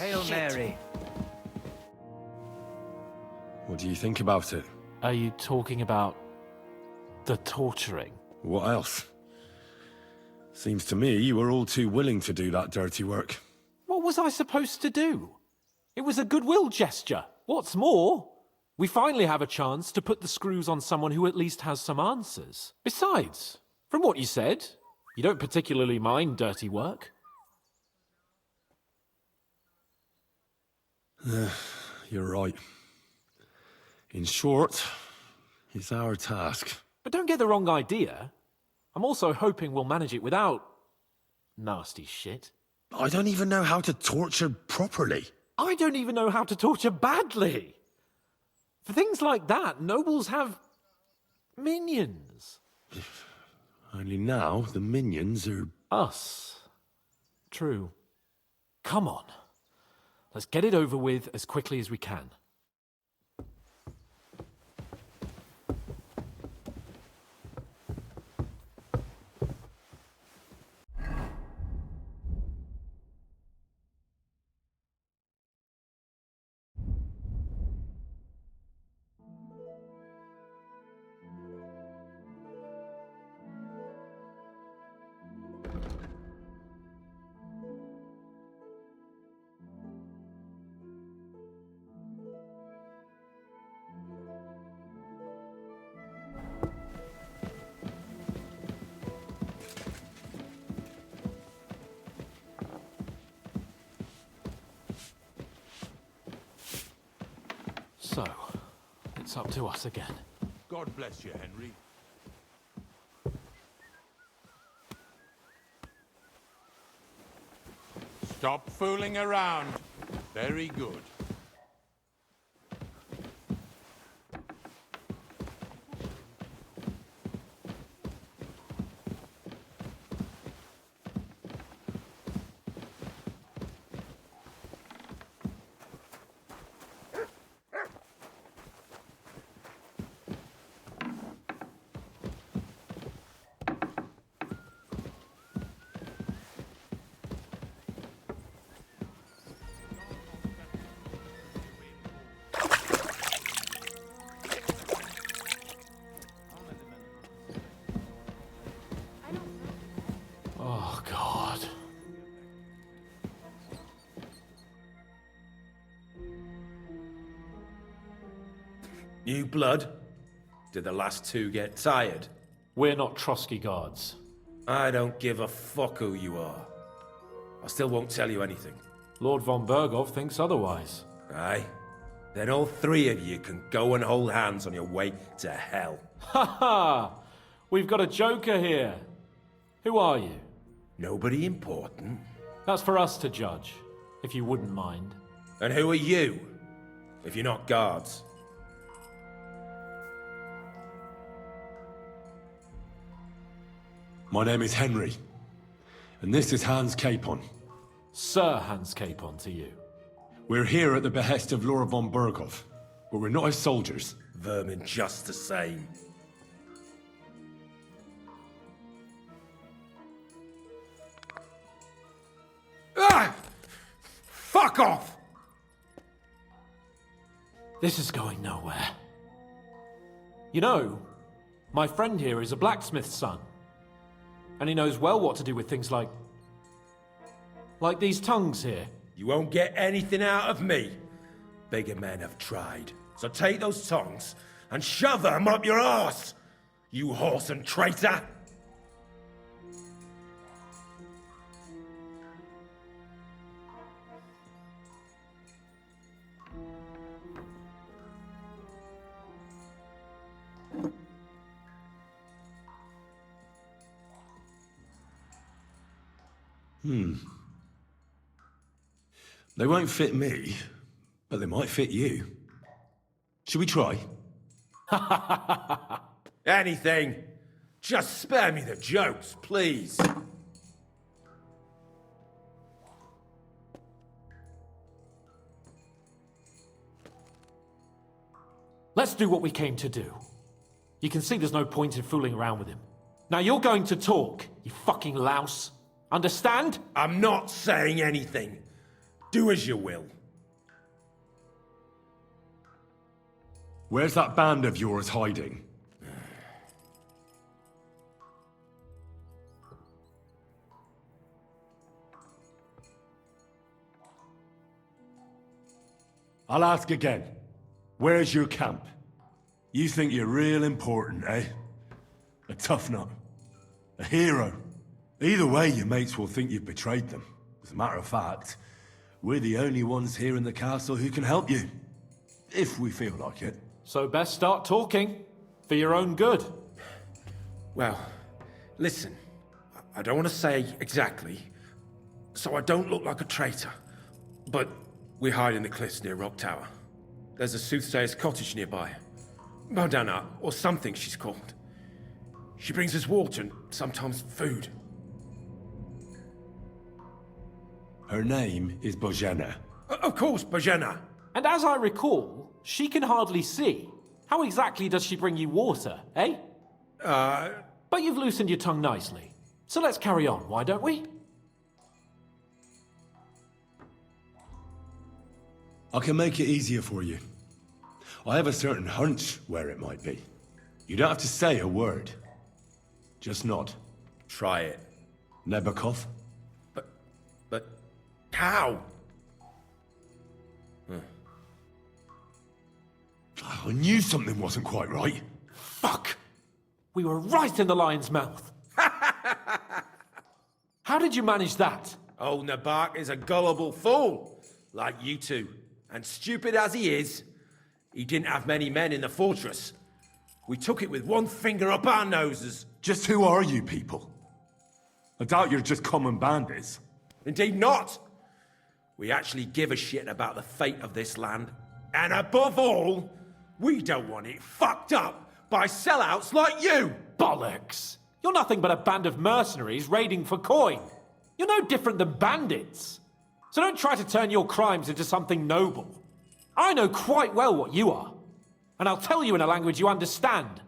Hail Mary. What do you think about it? Are you talking about the torturing? What else? Seems to me you were all too willing to do that dirty work. What was I supposed to do? It was a goodwill gesture. What's more, we finally have a chance to put the screws on someone who at least has some answers. Besides, from what you said, you don't particularly mind dirty work. You're right. In short, it's our task. But don't get the wrong idea. I'm also hoping we'll manage it without nasty shit. I don't even know how to torture properly. I don't even know how to torture badly. For things like that, nobles have minions. Only now the minions are... Us. True. Come on. Let's get it over with as quickly as we can. So, it's up to us again. God bless you, Henry. Stop fooling around. Very good. Oh, God. New blood? Did the last two get tired? We're not Trotsky guards. I don't give a fuck who you are. I still won't tell you anything. Lord von Berghoff thinks otherwise. Aye? Then all three of you can go and hold hands on your way to hell. Ha ha! We've got a joker here. Who are you? Nobody important. That's for us to judge, if you wouldn't mind. And who are you? If you're not guards. My name is Henry, and this is Hans Capon. Sir Hans Capon to you. We're here at the behest of Laura von Berghoff, but we're not his soldiers. Vermin just the same. Ah! Fuck off! This is going nowhere. You know, my friend here is a blacksmith's son. And he knows well what to do with things like these tongues here. You won't get anything out of me. Bigger men have tried. So take those tongs and shove them up your arse, you horse and traitor! They won't fit me, but they might fit you. Should we try? Anything. Just spare me the jokes, please. Let's do what we came to do. You can see there's no point in fooling around with him. Now you're going to talk, you fucking louse. Understand? I'm not saying anything. Do as you will. Where's that band of yours hiding? I'll ask again. Where's your camp? You think you're real important, eh? A tough nut. A hero. Either way, your mates will think you've betrayed them. As a matter of fact, we're the only ones here in the castle who can help you. If we feel like it. So best start talking. For your own good. Well, listen. I don't want to say exactly, so I don't look like a traitor. But we hide in the cliffs near Rock Tower. There's a soothsayer's cottage nearby. Modana, or something she's called. She brings us water and sometimes food. Her name is Bojana. Of course, Bojana. And as I recall, she can hardly see. How exactly does she bring you water, eh? But you've loosened your tongue nicely. So let's carry on, why don't we? I can make it easier for you. I have a certain hunch where it might be. You don't have to say a word. Just nod. Try it. Nebakov? But how? I knew something wasn't quite right. Fuck! We were right in the lion's mouth. How did you manage that? Old Nabak is a gullible fool, like you two. And stupid as he is, he didn't have many men in the fortress. We took it with one finger up our noses. Just who are you people? I doubt you're just common bandits. Indeed not. We actually give a shit about the fate of this land. And above all, we don't want it fucked up by sellouts like you! Bollocks! You're nothing but a band of mercenaries raiding for coin. You're no different than bandits. So don't try to turn your crimes into something noble. I know quite well what you are. And I'll tell you in a language you understand.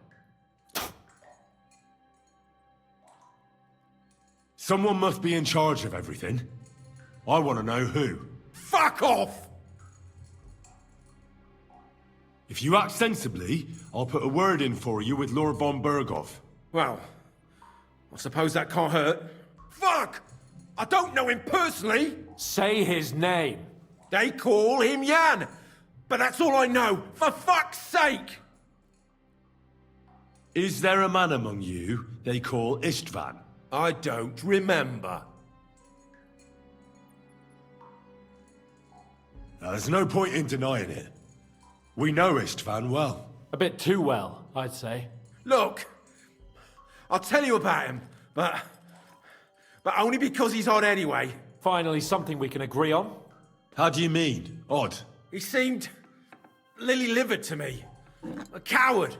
Someone must be in charge of everything. I want to know who. Fuck off! If you act sensibly, I'll put a word in for you with Lord von Bergov. Well, I suppose that can't hurt. Fuck! I don't know him personally! Say his name. They call him Jan! But that's all I know, for fuck's sake! Is there a man among you they call Istvan? I don't remember. Now, there's no point in denying it. We know Istvan well. A bit too well, I'd say. Look, I'll tell you about him, but only because he's odd anyway. Finally, something we can agree on. How do you mean? Odd? He seemed lily-livered to me. A coward.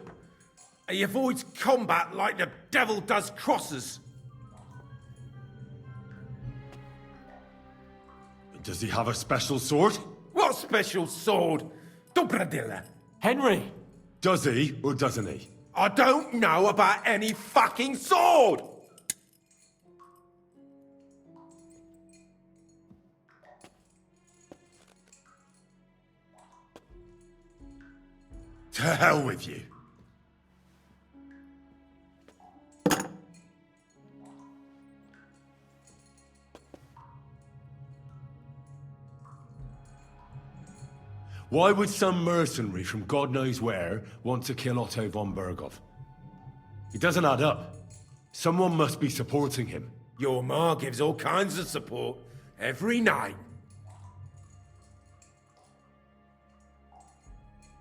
He avoids combat like the devil does crosses. Does he have a special sword? What special sword? Dobradilla. Henry! Does he or doesn't he? I don't know about any fucking sword! To hell with you. Why would some mercenary from God knows where want to kill Otto von Bergov? It doesn't add up. Someone must be supporting him. Your ma gives all kinds of support every night.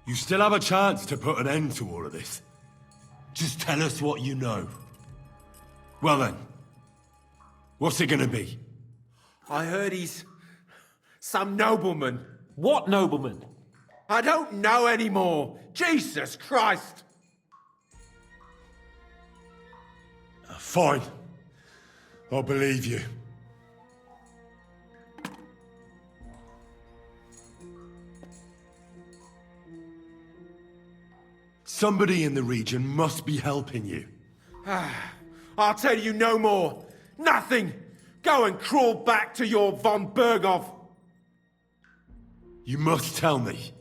You still have a chance to put an end to all of this. Just tell us what you know. Well then, what's it gonna be? I heard he's some nobleman. What nobleman? I don't know anymore. Jesus Christ! Fine. I'll believe you. Somebody in the region must be helping you. I'll tell you no more. Nothing. Go and crawl back to your von Bergov. You must tell me.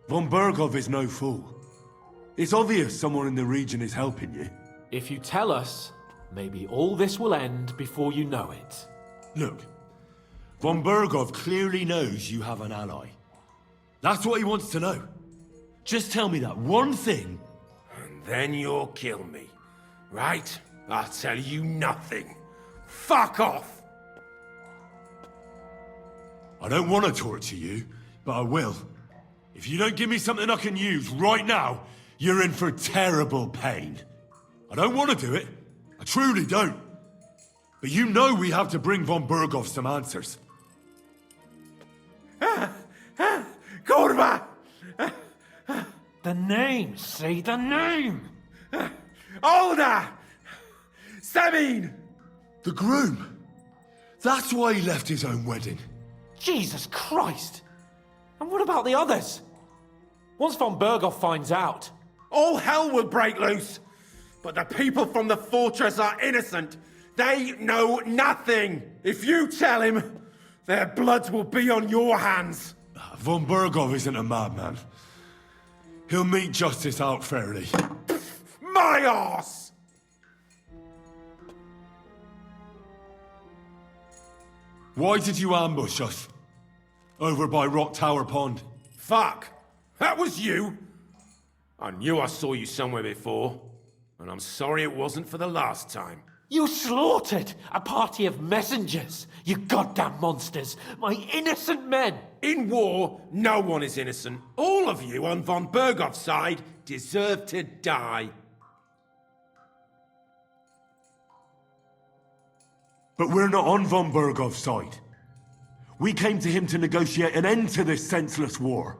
Von Bergov is no fool. It's obvious someone in the region is helping you. If you tell us, maybe all this will end before you know it. Look, Von Bergov clearly knows you have an ally. That's what he wants to know. Just tell me that one thing. And then you'll kill me, right? I'll tell you nothing. Fuck off! I don't want to torture you, but I will. If you don't give me something I can use right now, you're in for terrible pain. I don't want to do it. I truly don't. But you know we have to bring Von Bergov some answers. Kurva! The name! Say the name! Older! Sabine! The groom. That's why he left his own wedding. Jesus Christ! And what about the others? Once Von Bergov finds out... All hell will break loose! But the people from the fortress are innocent! They know nothing! If you tell him, their blood will be on your hands! Von Bergov isn't a madman. He'll mete justice out fairly. My arse! Why did you ambush us? Over by Rock Tower Pond. Fuck! That was you! I knew I saw you somewhere before, and I'm sorry it wasn't for the last time. You slaughtered a party of messengers! You goddamn monsters! My innocent men! In war, no one is innocent. All of you on von Bergov's side deserve to die. But we're not on Von Bergov's side. We came to him to negotiate an end to this senseless war.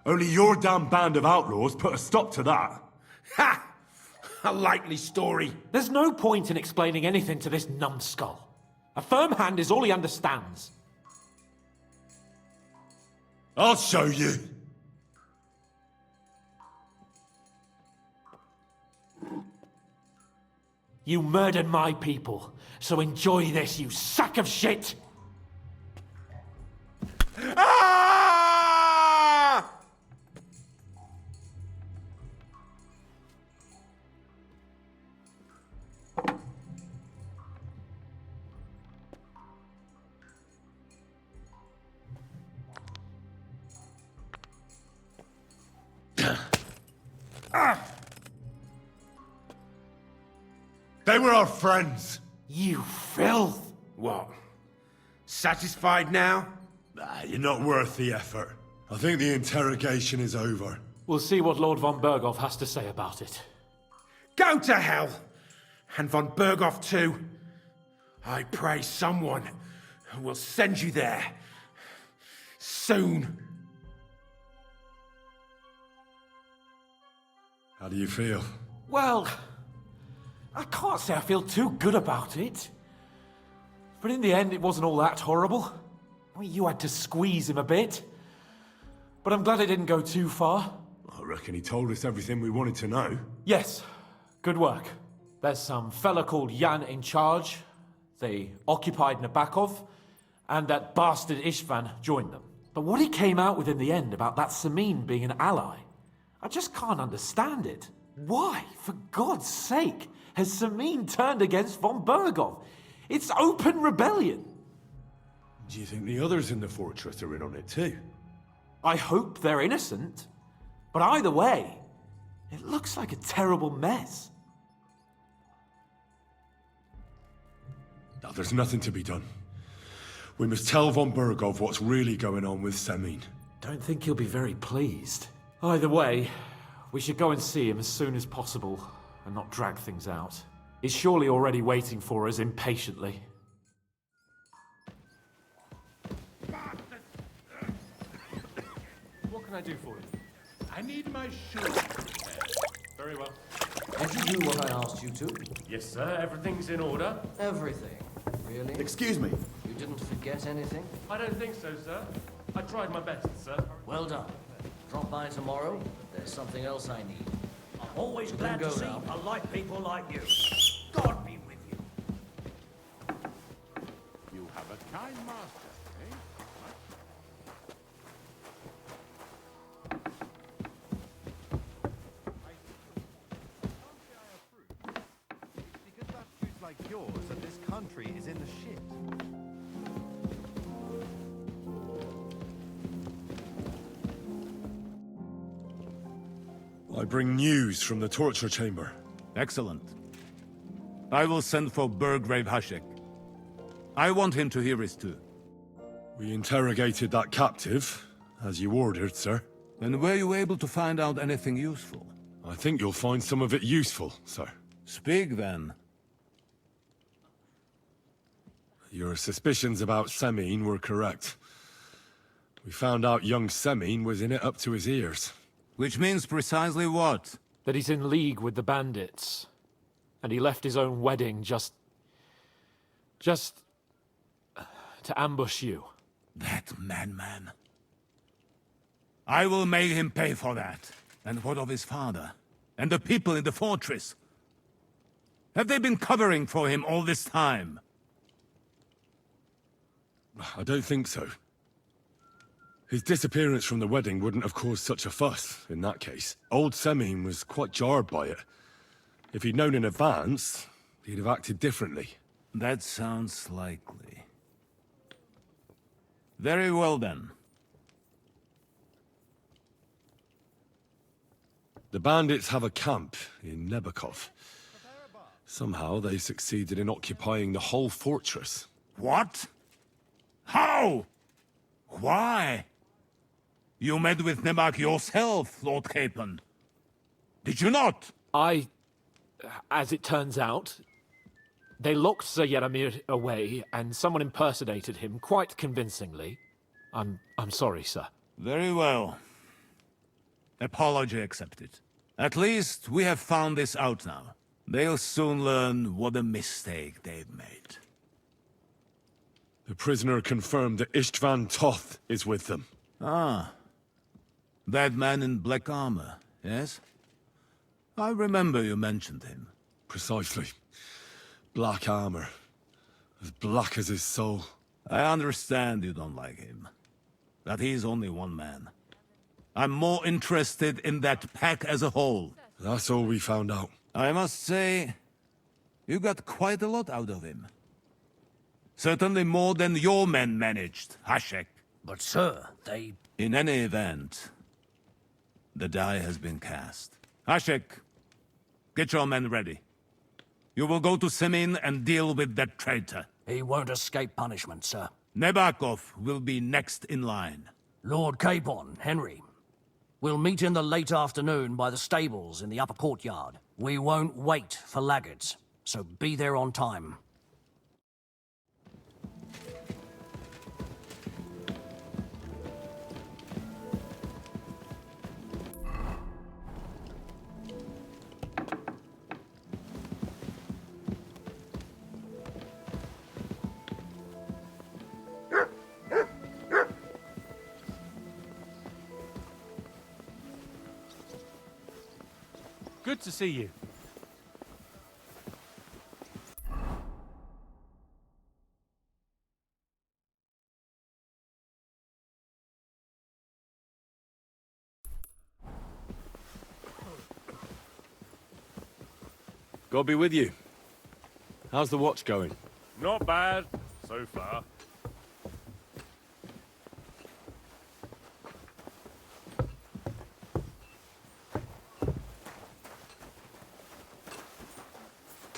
Only your damn band of outlaws put a stop to that. Ha! A likely story. There's no point in explaining anything to this numbskull. A firm hand is all he understands. I'll show you. You murdered my people, so enjoy this, you sack of shit! Ah! They were our friends. You filth! What? Satisfied now? You're not worth the effort. I think the interrogation is over. We'll see what Lord von Bergov has to say about it. Go to hell! And von Bergov too. I pray someone will send you there. Soon. How do you feel? Well, I can't say I feel too good about it. But in the end, it wasn't all that horrible. I mean, you had to squeeze him a bit. But I'm glad it didn't go too far. I reckon he told us everything we wanted to know. Yes, good work. There's some fella called Jan in charge. They occupied Nabokov, and that bastard Istvan joined them. But what he came out with in the end about that Samin being an ally, I just can't understand it. Why, for God's sake, has Samin turned against von Bergov? It's open rebellion. Do you think the others in the fortress are in on it too? I hope they're innocent. But either way, it looks like a terrible mess. Now, there's nothing to be done. We must tell von Bergov what's really going on with Samin. Don't think he'll be very pleased. Either way, we should go and see him as soon as possible and not drag things out. He's surely already waiting for us impatiently. What can I do for you? I need my shoes. Very well. Did you do what I asked you to? Yes, sir. Everything's in order. Everything. Really? Excuse me. You didn't forget anything? I don't think so, sir. I tried my best, sir. Well done. Drop by tomorrow. There's something else I need. I'm always glad go to see now. polite people like you. God be with you. You have a kind master, eh? like yours that this country is in the shit. I bring news from the torture chamber. Excellent. I will send for Burgrave Hashek. I want him to hear it too. We interrogated that captive, as you ordered, sir. And were you able to find out anything useful? I think you'll find some of it useful, sir. Speak then. Your suspicions about Semine were correct. We found out young Semine was in it up to his ears. Which means precisely what? That he's in league with the bandits. And he left his own wedding just to ambush you. That madman. I will make him pay for that. And what of his father? And the people in the fortress? Have they been covering for him all this time? I don't think so. His disappearance from the wedding wouldn't have caused such a fuss, in that case. Old Semine was quite jarred by it. If he'd known in advance, he'd have acted differently. That sounds likely. Very well then. The bandits have a camp in Nebakov. Somehow they succeeded in occupying the whole fortress. What? How? Why? You met with Nebak yourself, Lord Capon. Did you not? As it turns out, they locked Sir Yaramir away, and someone impersonated him quite convincingly. I'm sorry, sir. Very well. Apology accepted. At least we have found this out now. They'll soon learn what a mistake they've made. The prisoner confirmed that Istvan Toth is with them. Ah. That man in black armor, yes? I remember you mentioned him. Precisely. Black armor. As black as his soul. I understand you don't like him. But he's only one man. I'm more interested in that pack as a whole. That's all we found out. I must say, you got quite a lot out of him. Certainly more than your men managed, Hashek. But sir, they... In any event, the die has been cast. Hashek, get your men ready. You will go to Semine and deal with that traitor. He won't escape punishment, sir. Nebakov will be next in line. Lord Capon, Henry. We'll meet in the late afternoon by the stables in the upper courtyard. We won't wait for laggards, so be there on time. Good to see you. God be with you. How's the watch going? Not bad, so far.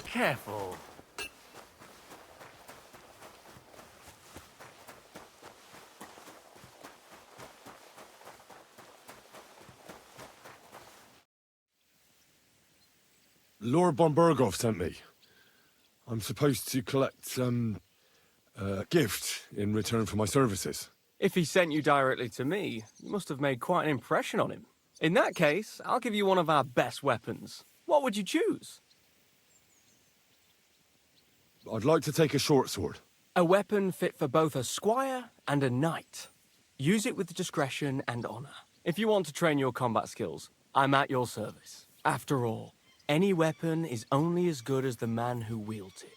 Careful. Lord Bombergov sent me. I'm supposed to collect, a gift in return for my services. If he sent you directly to me, you must have made quite an impression on him. In that case, I'll give you one of our best weapons. What would you choose? I'd like to take a short sword. A weapon fit for both a squire and a knight. Use it with discretion and honor. If you want to train your combat skills, I'm at your service. After all, any weapon is only as good as the man who wields it.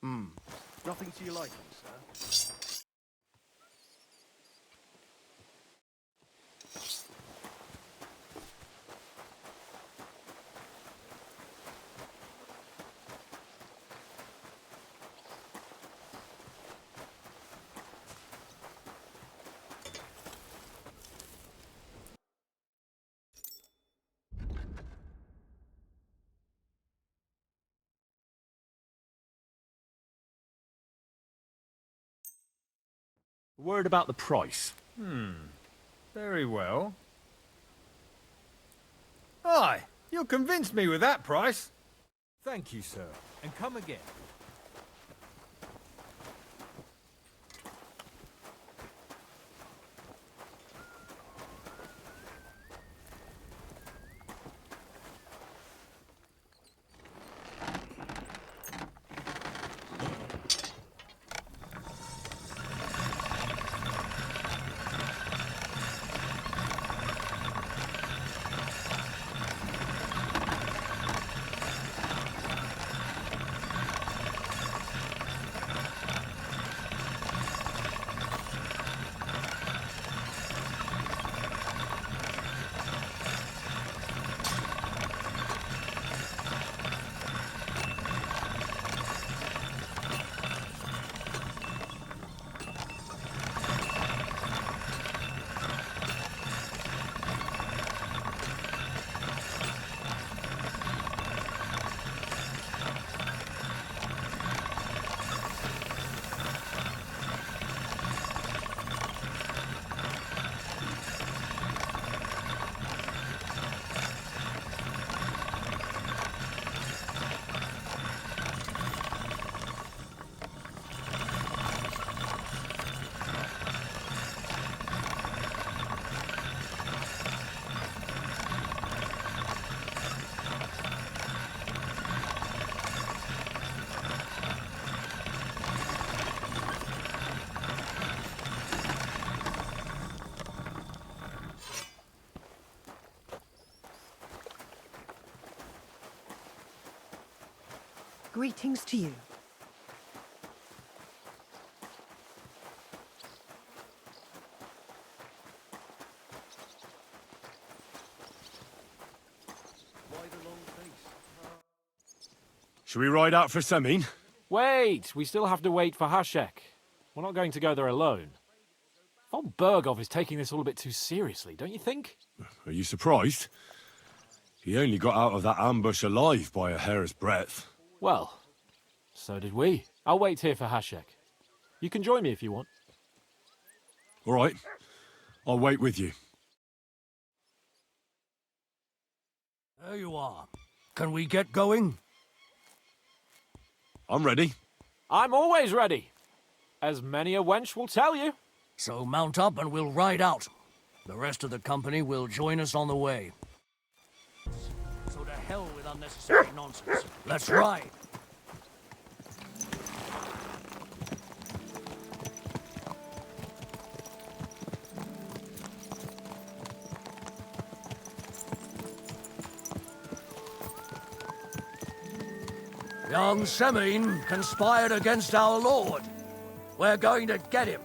Nothing to your liking, sir. Word about the price. Very well. Aye, you'll convince me with that price. Thank you, sir. And come again. Greetings to you. Should we ride out for Semin? Wait! We still have to wait for Hashek. We're not going to go there alone. Von Bergov is taking this all a bit too seriously, don't you think? Are you surprised? He only got out of that ambush alive by a hair's breadth. Well, so did we. I'll wait here for Hashek. You can join me if you want. All right. I'll wait with you. There you are. Can we get going? I'm ready. I'm always ready. As many a wench will tell you. So mount up and we'll ride out. The rest of the company will join us on the way. So to hell with unnecessary nonsense. Let's ride. Young Semin conspired against our Lord. We're going to get him.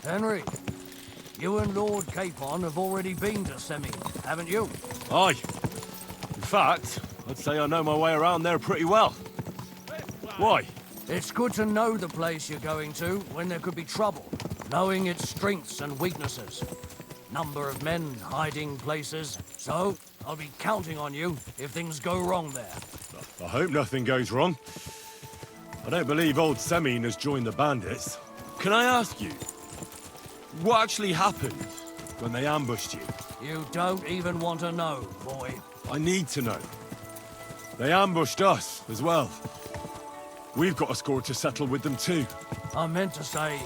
Henry, you and Lord Capon have already been to Semin, haven't you? Aye. In fact, I'd say I know my way around there pretty well. Why? It's good to know the place you're going to when there could be trouble, knowing its strengths and weaknesses. Number of men, hiding places. So, I'll be counting on you if things go wrong there. I hope nothing goes wrong. I don't believe old Semin has joined the bandits. Can I ask you, what actually happened when they ambushed you? You don't even want to know, boy. I need to know. They ambushed us as well. We've got a score to settle with them too. I meant to say,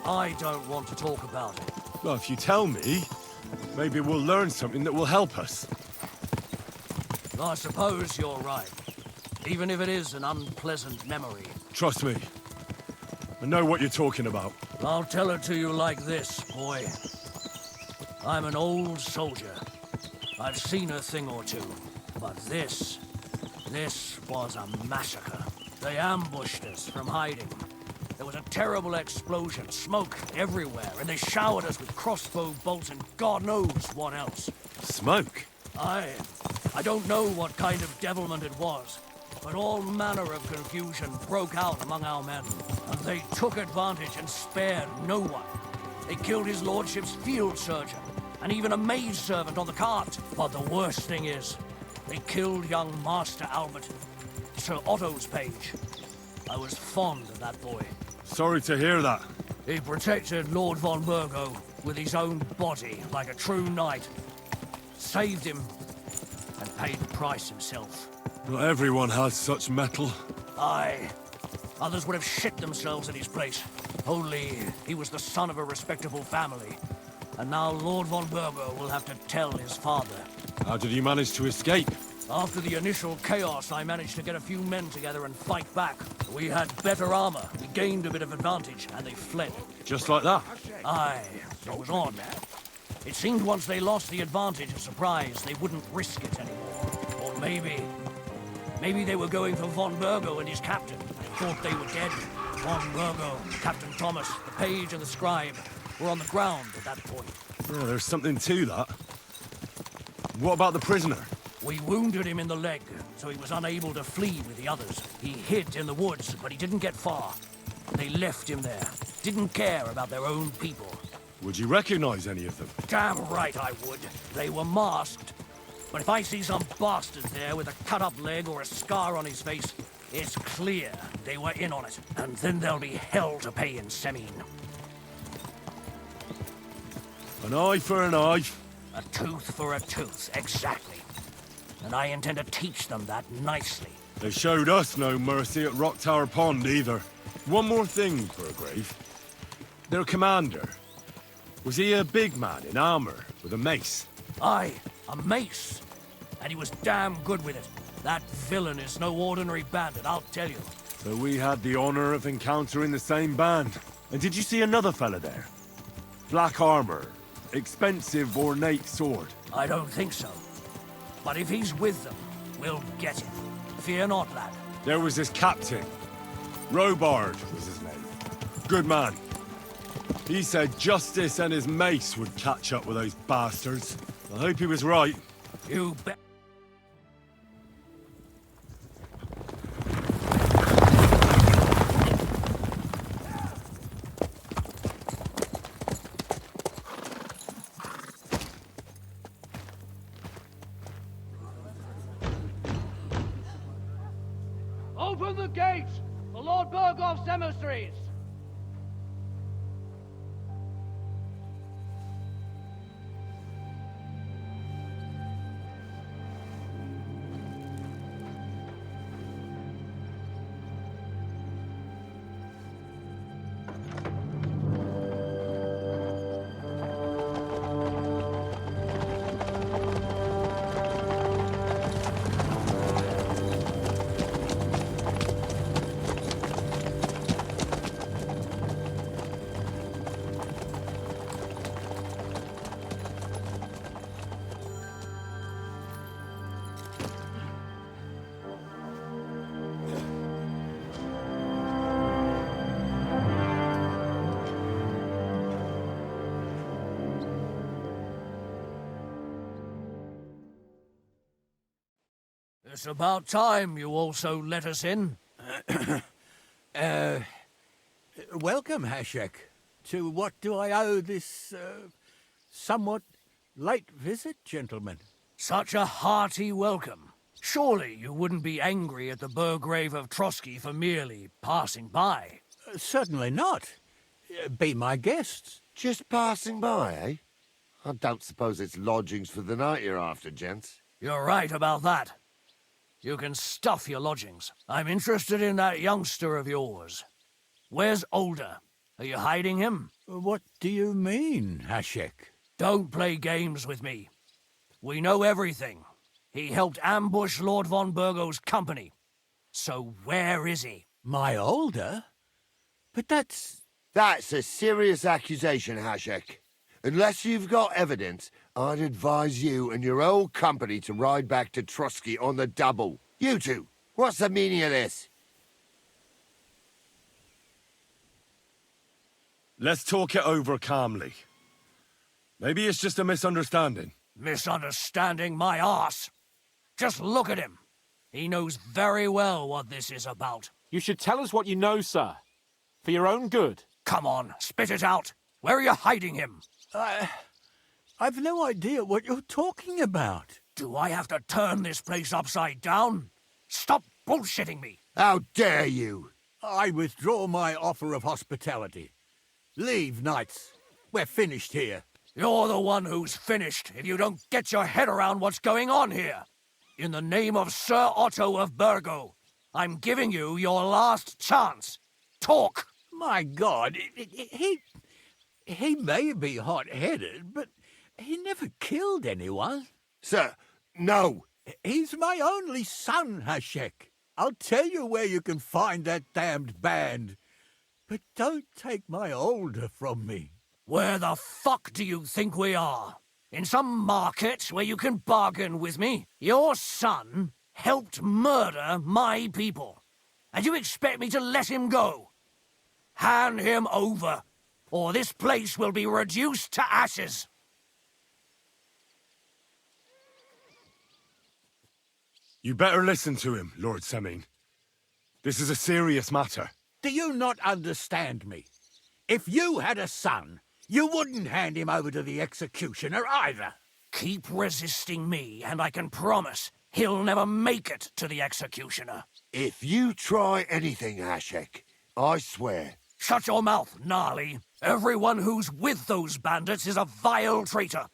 I don't want to talk about it. Well, if you tell me, Maybe we'll learn something that will help us. I suppose you're right. Even if it is an unpleasant memory. Trust me. I know what you're talking about. I'll tell it to you like this, boy. I'm an old soldier. I've seen a thing or two. But this was a massacre. They ambushed us from hiding. There was a terrible explosion, smoke everywhere, and they showered us with crossbow bolts and God knows what else. Smoke? I don't know what kind of devilment it was, but all manner of confusion broke out among our men, and they took advantage and spared no one. They killed his lordship's field surgeon, and even a maidservant on the cart. But the worst thing is, they killed young Master Albert, Sir Otto's page. I was fond of that boy. Sorry to hear that. He protected Lord von Burgo with his own body like a true knight. Saved him and paid the price himself. Not everyone has such metal. Aye. Others would have shit themselves at his place. Only he was the son of a respectable family. And now Lord von Burgo will have to tell his father. How did you manage to escape? After the initial chaos, I managed to get a few men together and fight back. We had better armor, we gained a bit of advantage, and they fled. Just like that? Aye, it was odd. It seemed once they lost the advantage of surprise, they wouldn't risk it anymore. Or maybe they were going for von Burgo and his captain, and thought they were dead. Von Burgo, Captain Thomas, the page and the scribe were on the ground at that point. Yeah, there's something to that. What about the prisoner? We wounded him in the leg, so he was unable to flee with the others. He hid in the woods, but he didn't get far. They left him there. Didn't care about their own people. Would you recognize any of them? Damn right I would. They were masked. But if I see some bastard there with a cut-up leg or a scar on his face, it's clear they were in on it. And then there'll be hell to pay in Semine. An eye for an eye. A tooth for a tooth, exactly. And I intend to teach them that nicely. They showed us no mercy at Rock Tower Pond either. One more thing, Burgrave. Their commander. Was he a big man in armor with a mace? Aye, a mace. And he was damn good with it. That villain is no ordinary bandit, I'll tell you. So we had the honor of encountering the same band. And did you see another fella there? Black armor, expensive ornate sword. I don't think so. But if he's with them, we'll get him. Fear not, lad. There was his captain. Robard was his name. Good man. He said justice and his mace would catch up with those bastards. I hope he was right. You bet. Open the gates for Lord Burgoff's emissaries! It's about time you also let us in. Welcome, Hashek. To what do I owe this, somewhat late visit, gentlemen? Such a hearty welcome. Surely you wouldn't be angry at the Burgrave of Trotsky for merely passing by. Certainly not. Be my guests. Just passing by, eh? I don't suppose it's lodgings for the night you're after, gents. You're right about that. You can stuff your lodgings. I'm interested in that youngster of yours. Where's Older? Are you hiding him? What do you mean, Hashek? Don't play games with me. We know everything. He helped ambush Lord von Burgo's company. So where is he? My older? But that's... That's a serious accusation, Hashek. Unless you've got evidence, I'd advise you and your old company to ride back to Trusky on the double. You two, what's the meaning of this? Let's talk it over calmly. Maybe it's just a misunderstanding. Misunderstanding my arse. Just look at him. He knows very well what this is about. You should tell us what you know, sir. For your own good. Come on, spit it out. Where are you hiding him? I've no idea what you're talking about. Do I have to turn this place upside down? Stop bullshitting me. How dare you? I withdraw my offer of hospitality. Leave, knights. We're finished here. You're the one who's finished if you don't get your head around what's going on here. In the name of Sir Otto of Burgo, I'm giving you your last chance. Talk! My God, he may be hot-headed, but he never killed anyone. Sir, no. He's my only son, Hashek. I'll tell you where you can find that damned band. But don't take my older from me. Where the fuck do you think we are? In some market where you can bargain with me? Your son helped murder my people. And you expect me to let him go? Hand him over, or this place will be reduced to ashes. You better listen to him, Lord Semin. This is a serious matter. Do you not understand me? If you had a son, you wouldn't hand him over to the executioner either. Keep resisting me, and I can promise he'll never make it to the executioner. If you try anything, Hashek, I swear. Shut your mouth, Gnarly. Everyone who's with those bandits is a vile traitor.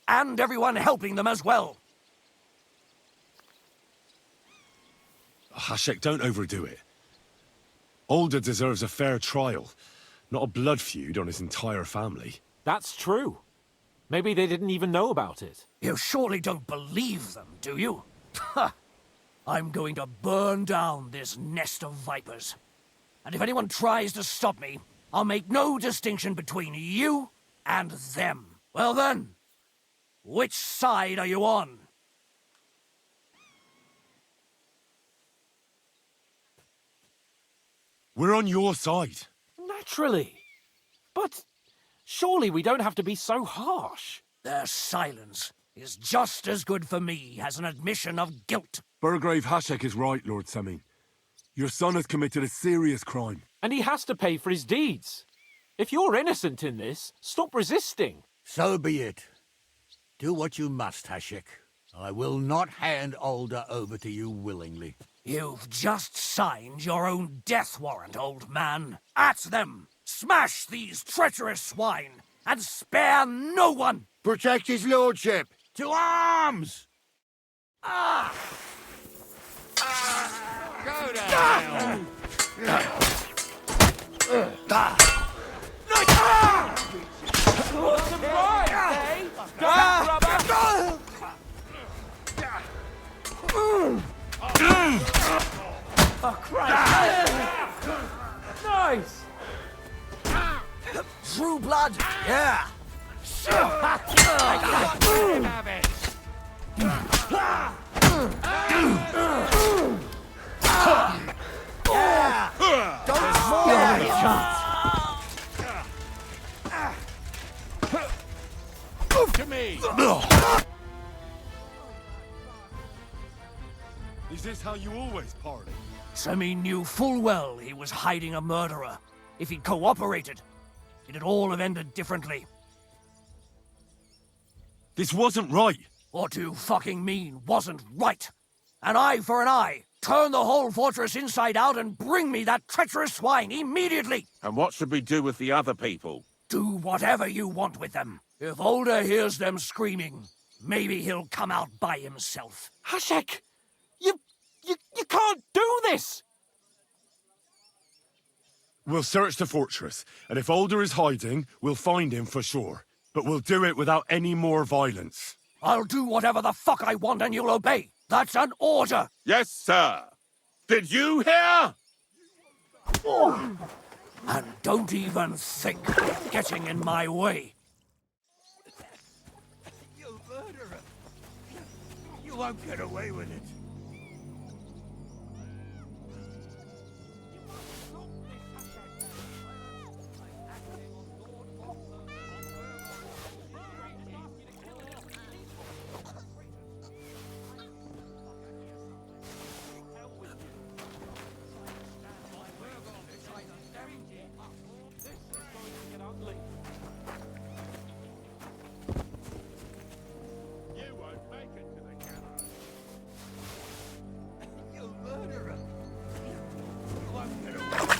And everyone helping them as well. Hashek, don't overdo it. Older deserves a fair trial, not a blood feud on his entire family. That's true. Maybe they didn't even know about it. You surely don't believe them, do you? Ha! I'm going to burn down this nest of vipers. And if anyone tries to stop me, I'll make no distinction between you and them. Well then, which side are you on? We're on your side. Naturally. But surely we don't have to be so harsh. Their silence is just as good for me as an admission of guilt. Burgrave Hashek is right, Lord Semin. Your son has committed a serious crime. And he has to pay for his deeds. If you're innocent in this, stop resisting. So be it. Do what you must, Hashek. I will not hand Older over to you willingly. You've just signed your own death warrant, old man. At them! Smash these treacherous swine, and spare no one! Protect his lordship! To arms! Ah! Go to hell! Surprise, eh? Rubber! Oh, Christ! Nice! True blood, yeah! Don't stand a chance! Move to me! Is this how you always parley? Semi knew full well he was hiding a murderer. If he'd cooperated, it'd all have ended differently. This wasn't right. What do you fucking mean, wasn't right? An eye for an eye. Turn the whole fortress inside out and bring me that treacherous swine immediately! And what should we do with the other people? Do whatever you want with them. If Older hears them screaming, maybe he'll come out by himself. Hashek! You can't do this! We'll search the fortress, and if Older is hiding, we'll find him for sure. but we'll do it without any more violence. I'll do whatever the fuck I want and you'll obey. That's an order. Yes, sir. Did you hear? And don't even think of getting in my way. You murderer! You won't get away with it. You won't make it to the gallows. You murderer! You won't get away.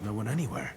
No one anywhere.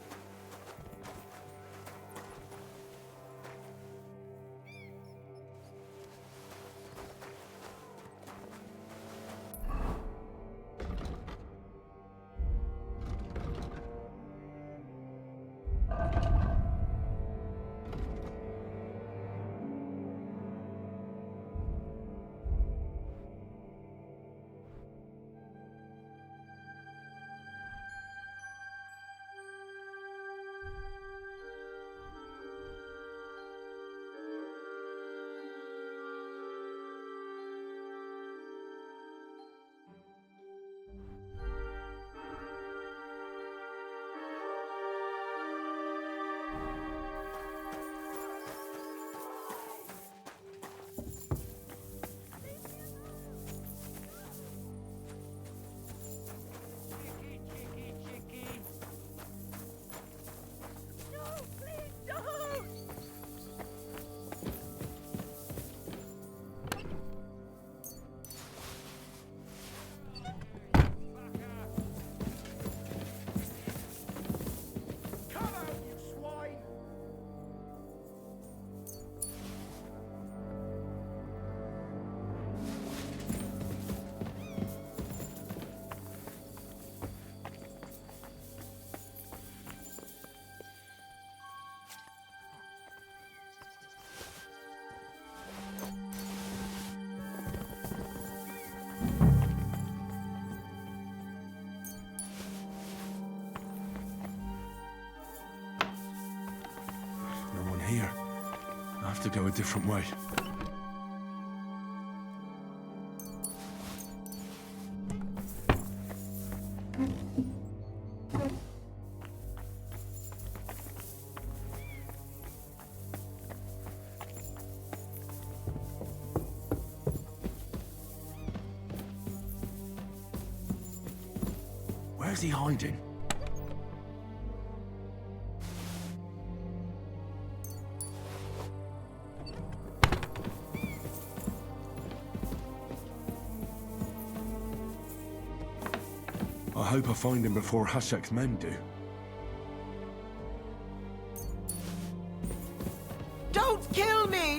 Here. I have to go a different way. Where's he hiding? I hope I find him before Hashek's men do. Don't kill me!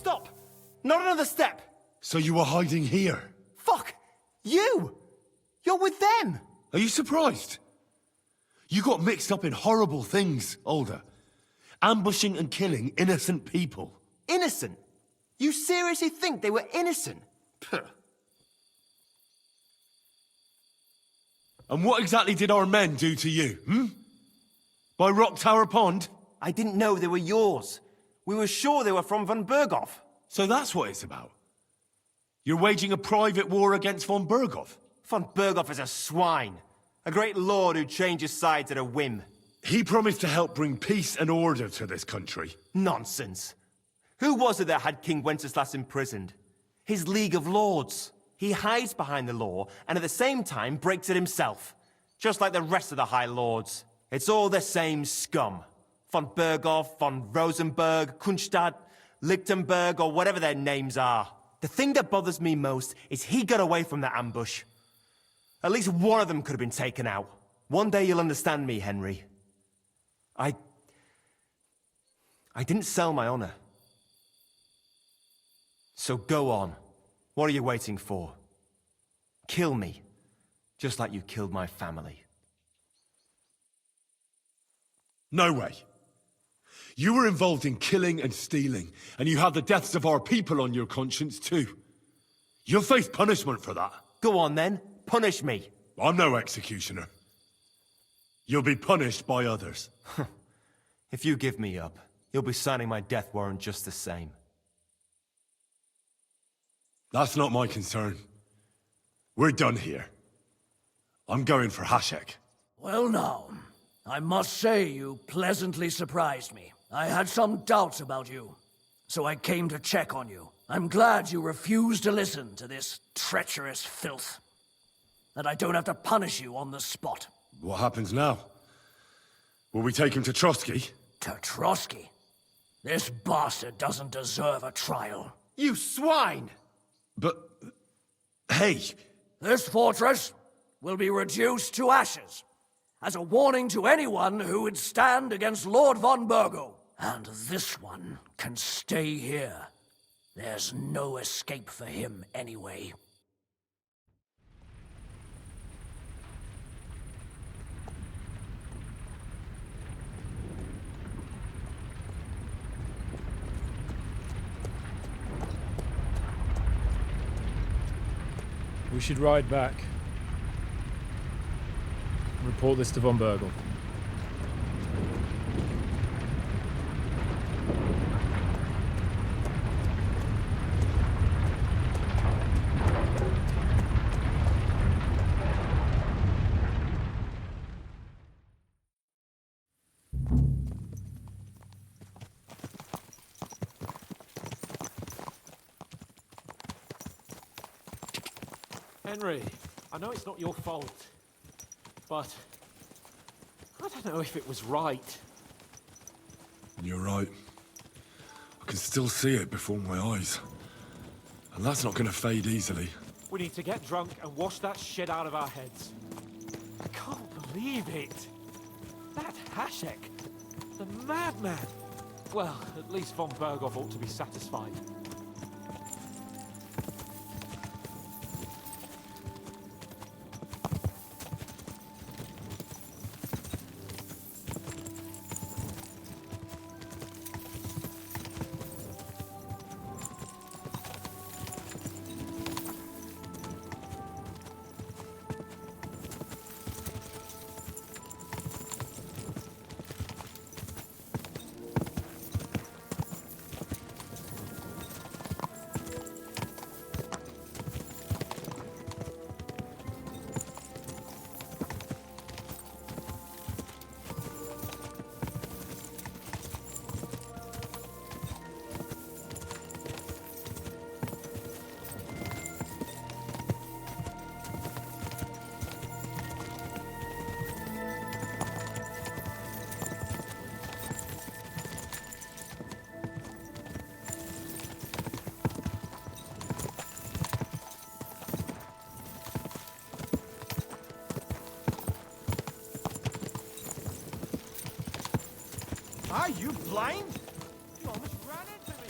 Stop! Not another step! So you were hiding here? Fuck! You! You're with them! Are you surprised? You got mixed up in horrible things, Alder. Ambushing and killing innocent people. Innocent? You seriously think they were innocent? Puh. And what exactly did our men do to you, By Rock Tower Pond? I didn't know they were yours. We were sure they were from von Berghoff. So that's what it's about? You're waging a private war against von Berghoff? Von Berghoff is a swine. A great lord who changes sides at a whim. He promised to help bring peace and order to this country. Nonsense. Who was it that had King Wenceslas imprisoned? His League of Lords. He hides behind the law, and at the same time breaks it himself. Just like the rest of the High Lords. It's all the same scum. Von Berghoff, von Rosenberg, Kunstadt, Lichtenberg, or whatever their names are. The thing that bothers me most is he got away from the ambush. At least one of them could have been taken out. One day you'll understand me, Henry. I didn't sell my honor. So go on. What are you waiting for? Kill me, just like you killed my family. No way. You were involved in killing and stealing, and you have the deaths of our people on your conscience too. You'll face punishment for that. Go on then, punish me. I'm no executioner. You'll be punished by others. If you give me up, you'll be signing my death warrant just the same. That's not my concern. We're done here. I'm going for Hashek. Well now, I must say you pleasantly surprised me. I had some doubts about you, so I came to check on you. I'm glad you refused to listen to this treacherous filth. That I don't have to punish you on the spot. What happens now? Will we take him to Trotsky? To Trotsky? This bastard doesn't deserve a trial. You swine! But... hey! This fortress will be reduced to ashes, as a warning to anyone who would stand against Lord von Bergo. And this one can stay here. There's no escape for him anyway. We should ride back. Report this to von Bergel. Henry, I know it's not your fault, but I don't know if it was right. You're right. I can still see it before my eyes. And that's not gonna fade easily. We need to get drunk and wash that shit out of our heads. I can't believe it. That Hashek, the madman. Well, at least von Berghoff ought to be satisfied. Are you blind? You almost ran into me.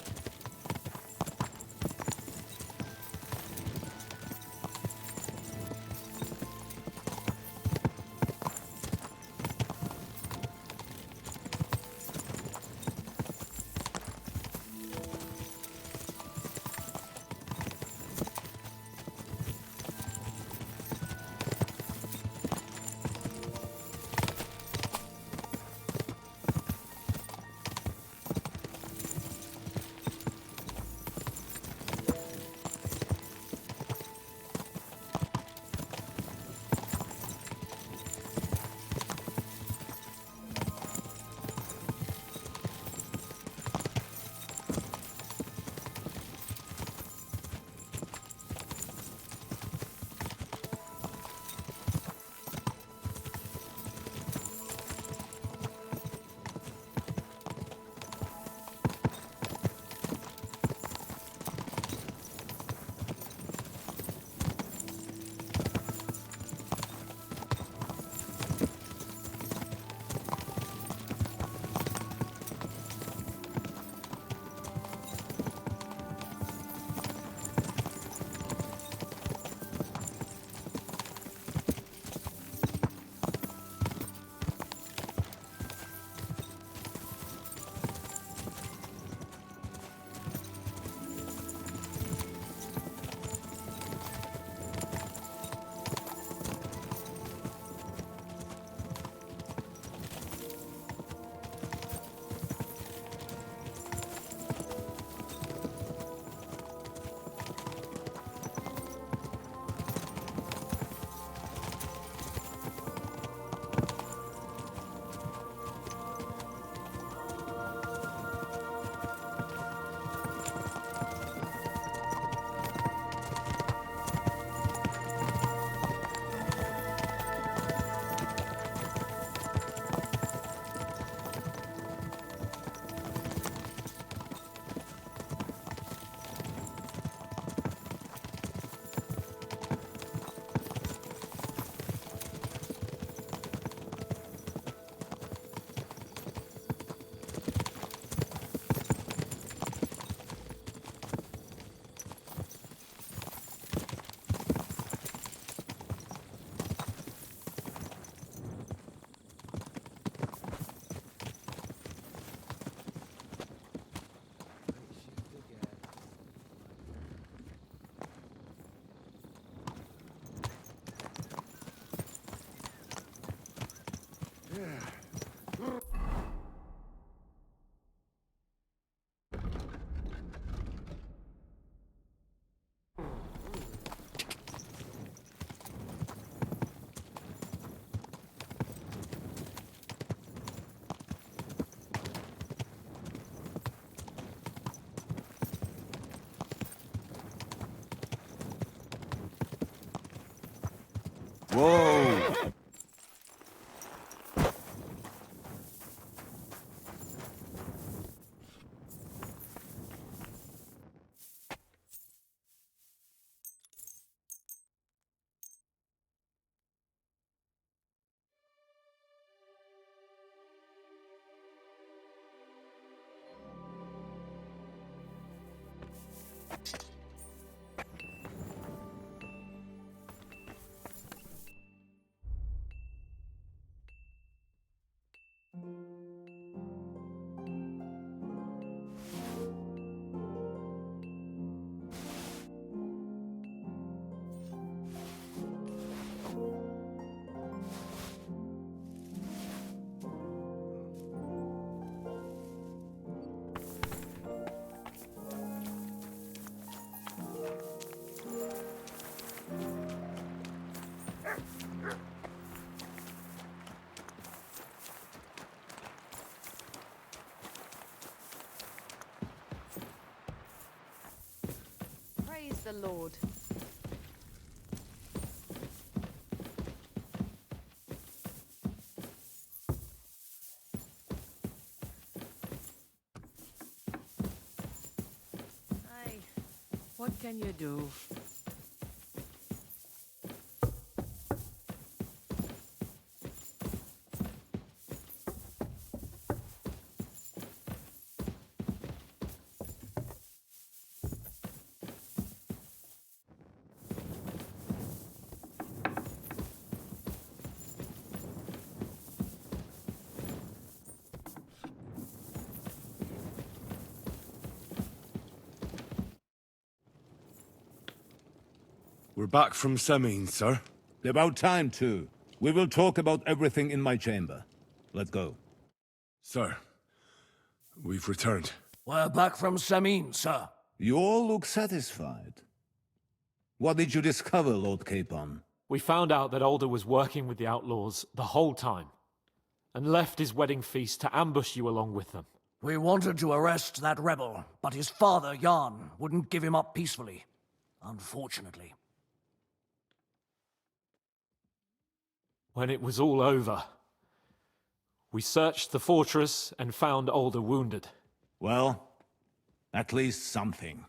Whoa! Praise the Lord. Aye, what can you do? We're back from Semin, sir. About time, too. We will talk about everything in my chamber. Let's go. Sir, we've returned. We're back from Semin, sir. You all look satisfied. What did you discover, Lord Capon? We found out that Alder was working with the outlaws the whole time, and left his wedding feast to ambush you along with them. We wanted to arrest that rebel, but his father, Jan, wouldn't give him up peacefully. Unfortunately. When it was all over, we searched the fortress and found Alder wounded. Well, at least something.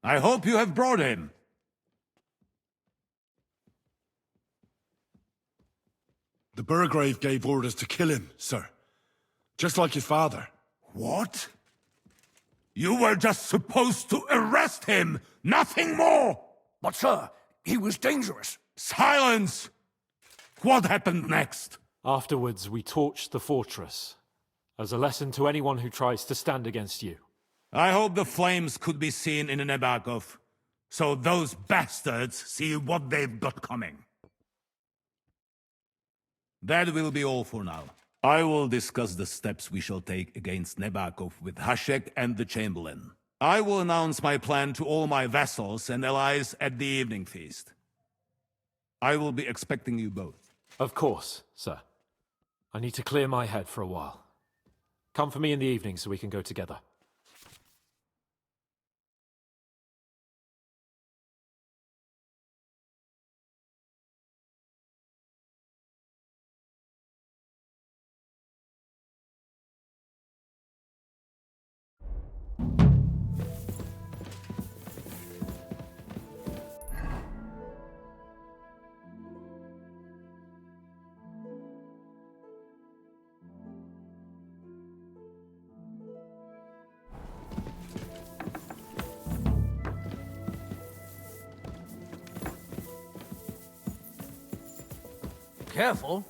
I hope you have brought him. The Burgrave gave orders to kill him, sir. Just like his father. What? You were just supposed to arrest him, nothing more! But sir, he was dangerous. Silence! What happened next? Afterwards, we torched the fortress, as a lesson to anyone who tries to stand against you. I hope the flames could be seen in Nebakov, so those bastards see what they've got coming. That will be all for now. I will discuss the steps we shall take against Nebakov with Hashek and the Chamberlain. I will announce my plan to all my vassals and allies at the evening feast. I will be expecting you both. Of course, sir. I need to clear my head for a while. Come for me in the evening so we can go together. Careful.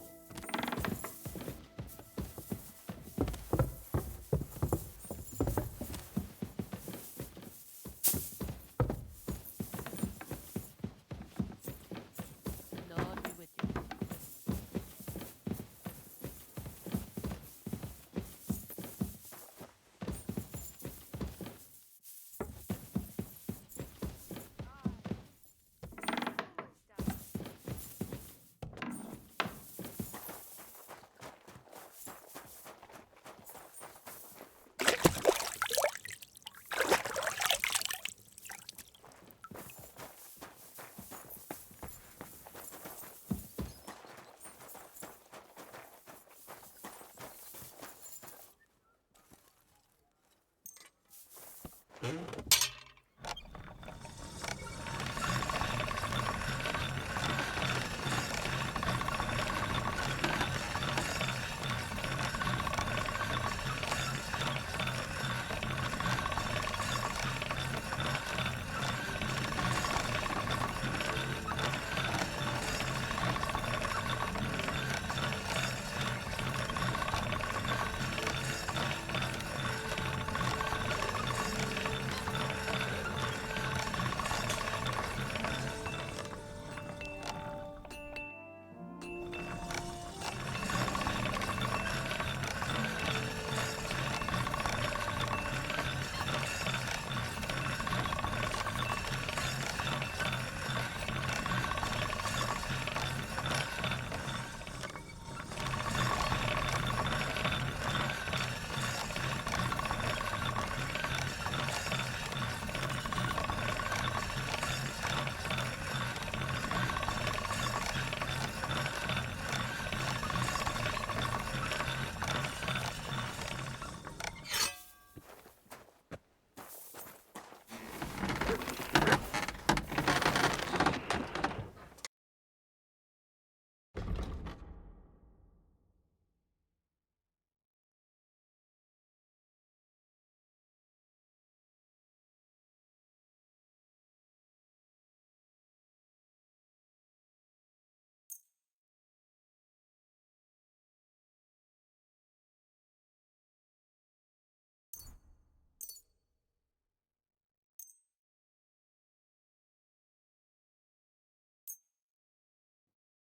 Lord be with you.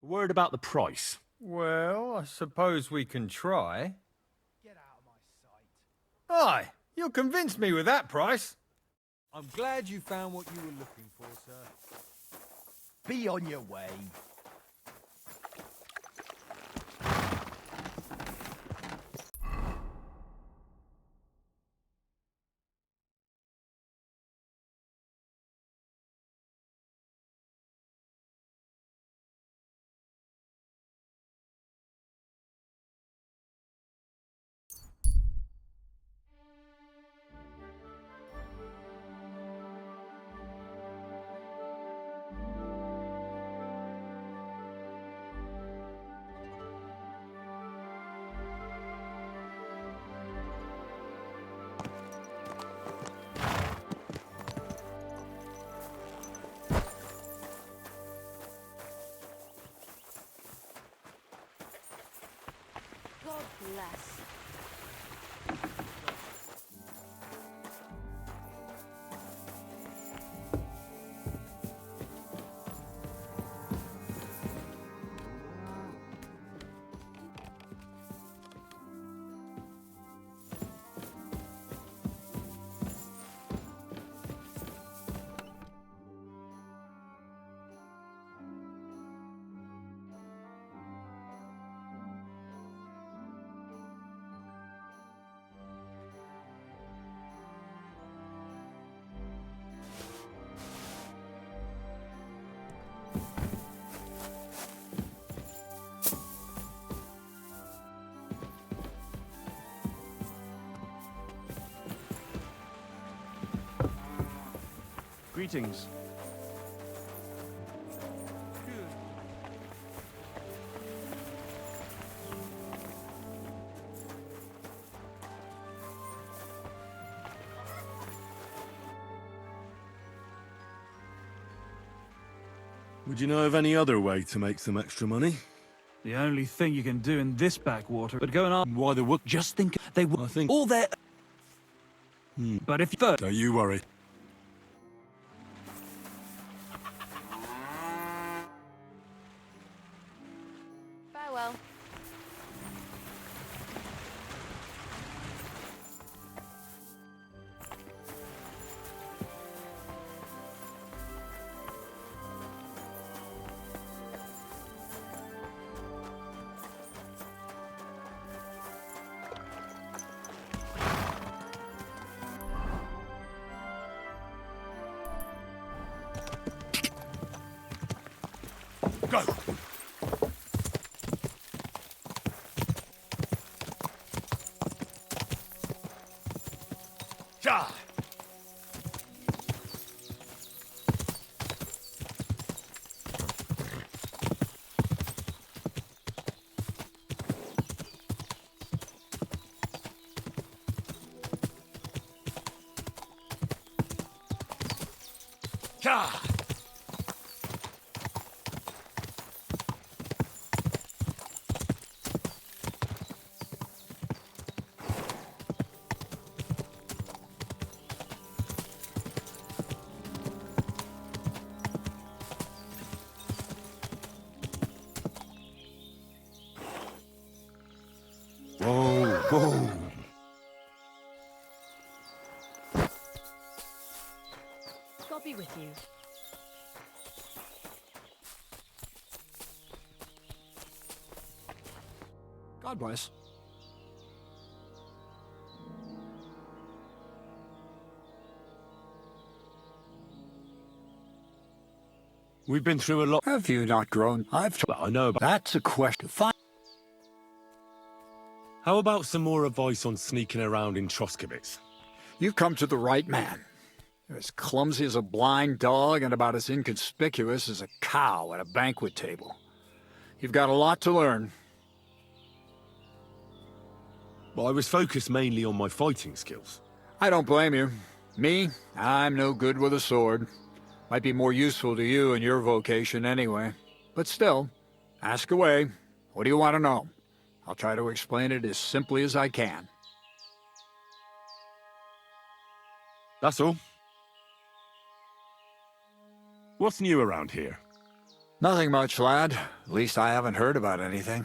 Word about the price. Well, I suppose we can try. Get out of my sight. Aye, you'll convince me with that price. I'm glad you found what you were looking for, sir. Be on your way. God bless. Greetings. Would you know of any other way to make some extra money? The only thing you can do in this backwater would go and ask Why the wook? just think they will. I think. All their. But if first. Don't you worry. Farewell. Go! Ja! Ka! Whoa, whoa. God be with you. God bless. We've been through a lot. Have you not grown? I know, but That's a question. Fine. how about some more advice on sneaking around in Troskowitz? You've come to the right man. You're as clumsy as a blind dog and about as inconspicuous as a cow at a banquet table. You've got a lot to learn. Well, I was focused mainly on my fighting skills. I don't blame you. Me, I'm no good with a sword. Might be more useful to you in your vocation anyway. But still, ask away. What do you want to know? I'll try to explain it as simply as I can. That's all. What's new around here? Nothing much, lad. At least I haven't heard about anything.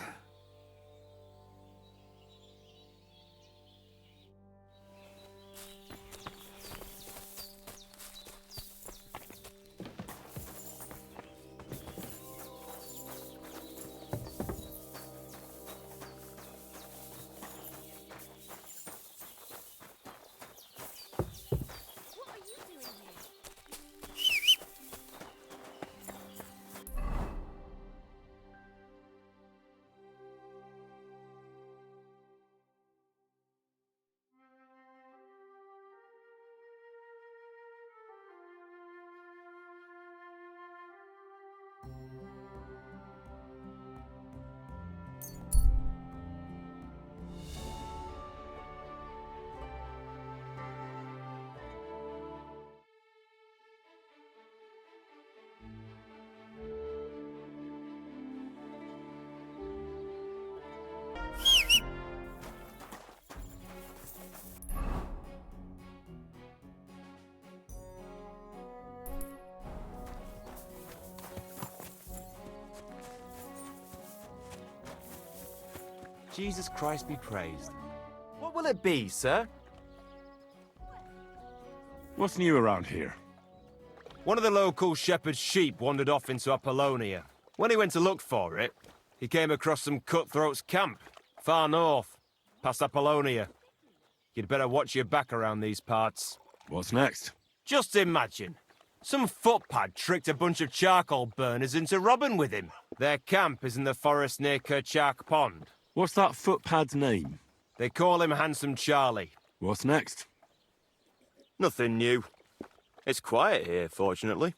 Jesus Christ be praised. What will it be, sir? What's new around here? One of the local shepherd's sheep wandered off into Apollonia. When he went to look for it, he came across some cutthroats' camp, far north, past Apollonia. You'd better watch your back around these parts. What's next? Just imagine. Some footpad tricked a bunch of charcoal burners into robbing with him. Their camp is in the forest near Kerchak Pond. What's that footpad's name? They call him Handsome Charlie. What's next? Nothing new. It's quiet here, fortunately.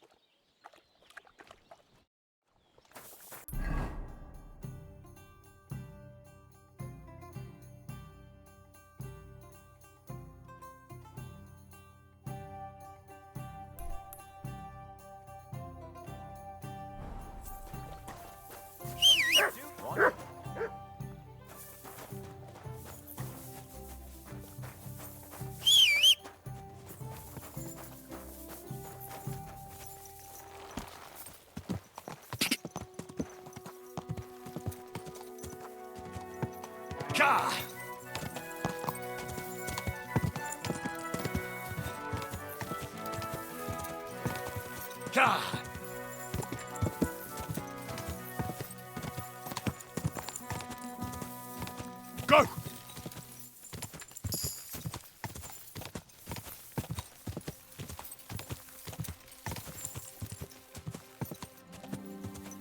Ka! Ka! Go!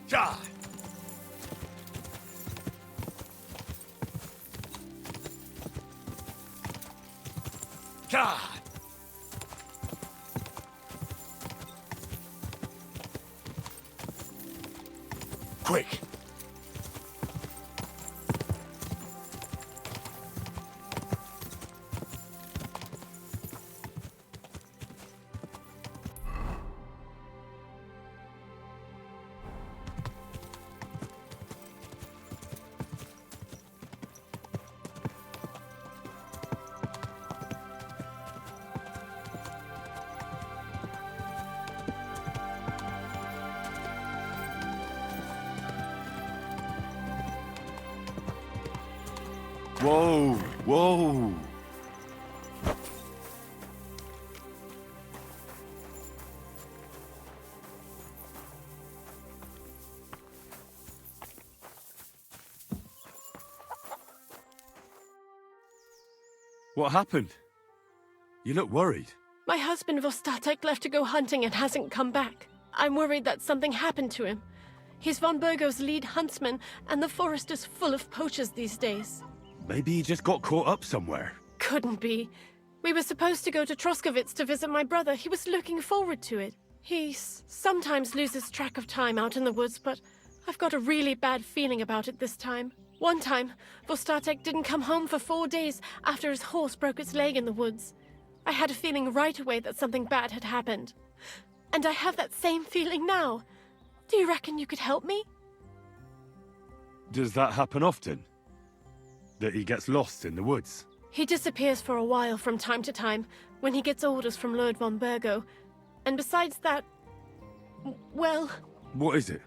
Ka! God! Quick! Whoa, whoa. What happened? You look worried. My husband Vostatek left to go hunting and hasn't come back. I'm worried that something happened to him. He's von Burgo's lead huntsman, and the forest is full of poachers these days. Maybe he just got caught up somewhere. Couldn't be. We were supposed to go to Troskovitz to visit my brother. He was looking forward to it. He sometimes loses track of time out in the woods, but I've got a really bad feeling about it this time. One time, Vostatek didn't come home for 4 days after his horse broke its leg in the woods. I had a feeling right away that something bad had happened. And I have that same feeling now. Do you reckon you could help me? Does that happen often? That he gets lost in the woods? He disappears for a while from time to time when he gets orders from Lord von Burgo. And besides that, well... What is it?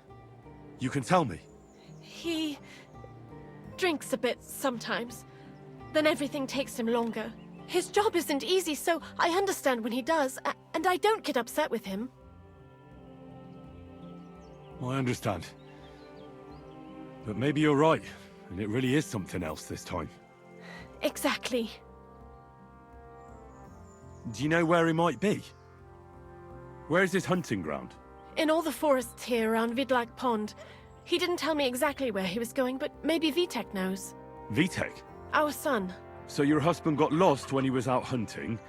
You can tell me. He drinks a bit sometimes. Then everything takes him longer. His job isn't easy, so I understand when he does, and I don't get upset with him. I understand. But maybe you're right, and it really is something else this time. Exactly. Do you know where he might be? Where's his hunting ground? In all the forests here around Vidlak Pond. He didn't tell me exactly where he was going, but maybe Vitek knows. Vitek? Our son. So your husband got lost when he was out hunting,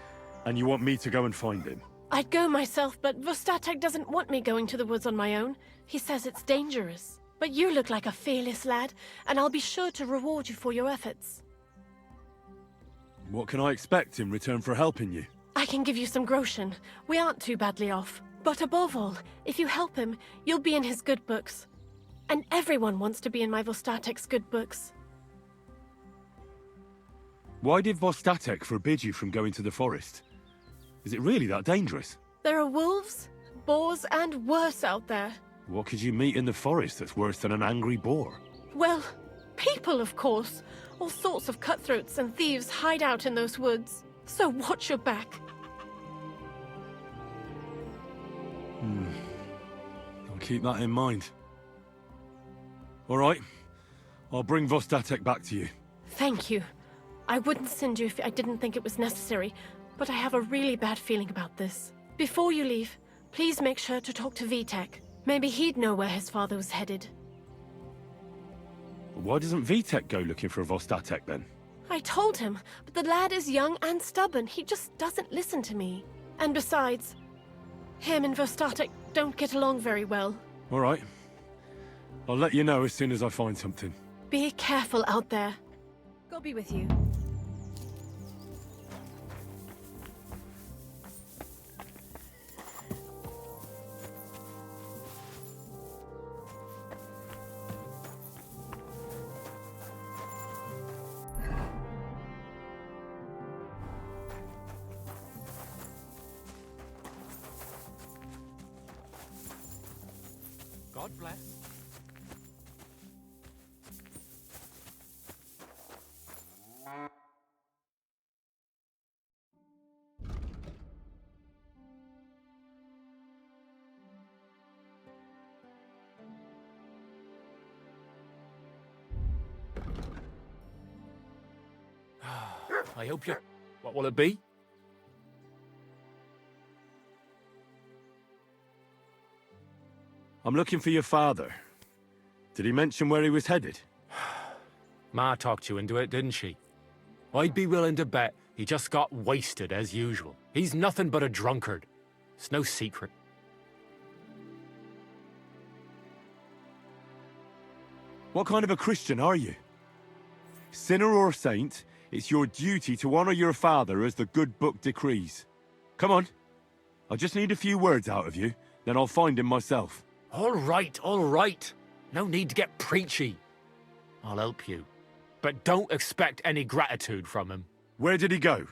and you want me to go and find him? I'd go myself, but Vostatek doesn't want me going to the woods on my own. He says it's dangerous. But you look like a fearless lad, and I'll be sure to reward you for your efforts. What can I expect in return for helping you? I can give you some groschen. We aren't too badly off. But above all, if you help him, you'll be in his good books. And everyone wants to be in my Vostatek's good books. Why did Vostatek forbid you from going to the forest? Is it really that dangerous? There are wolves, boars, and worse out there. What could you meet in the forest that's worse than an angry boar? Well, people, of course. All sorts of cutthroats and thieves hide out in those woods. So watch your back. I'll keep that in mind. All right. I'll bring Vostatek back to you. Thank you. I wouldn't send you if I didn't think it was necessary, but I have a really bad feeling about this. Before you leave, please make sure to talk to Vitek. Maybe he'd know where his father was headed. Why doesn't Vitek go looking for Vostatek then? I told him, but the lad is young and stubborn. He just doesn't listen to me. And besides, him and Vostatek don't get along very well. All right. I'll let you know as soon as I find something. Be careful out there. God be with you. God bless. I hope you... What will it be? I'm looking for your father. Did he mention where he was headed? Ma talked you into it, didn't she? I'd be willing to bet he just got wasted as usual. He's nothing but a drunkard. It's no secret. What kind of a Christian are you? Sinner or saint, it's your duty to honor your father as the good book decrees. Come on. I just need a few words out of you, then I'll find him myself. All right, all right. No need to get preachy. I'll help you. But don't expect any gratitude from him. Where did he go?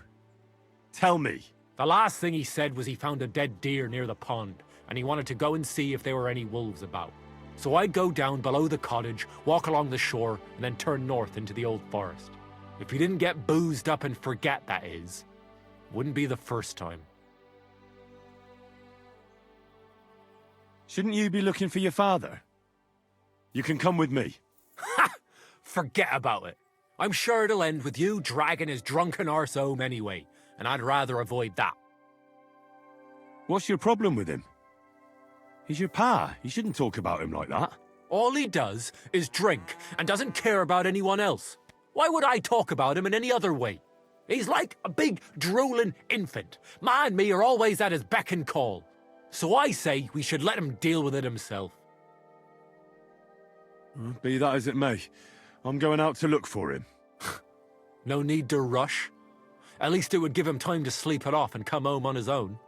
Tell me. The last thing he said was he found a dead deer near the pond, and he wanted to go and see if there were any wolves about. So I'd go down below the cottage, walk along the shore, and then turn north into the old forest. If he didn't get boozed up and forget, that is. Wouldn't be the first time. Shouldn't you be looking for your father? You can come with me. Ha! Forget about it. I'm sure it'll end with you dragging his drunken arse home anyway, and I'd rather avoid that. What's your problem with him? He's your pa. You shouldn't talk about him like that. All he does is drink and doesn't care about anyone else. Why would I talk about him in any other way? He's like a big, drooling infant. Ma and me are always at his beck and call. So I say we should let him deal with it himself. Be that as it may, I'm going out to look for him. No need to rush. At least it would give him time to sleep it off and come home on his own.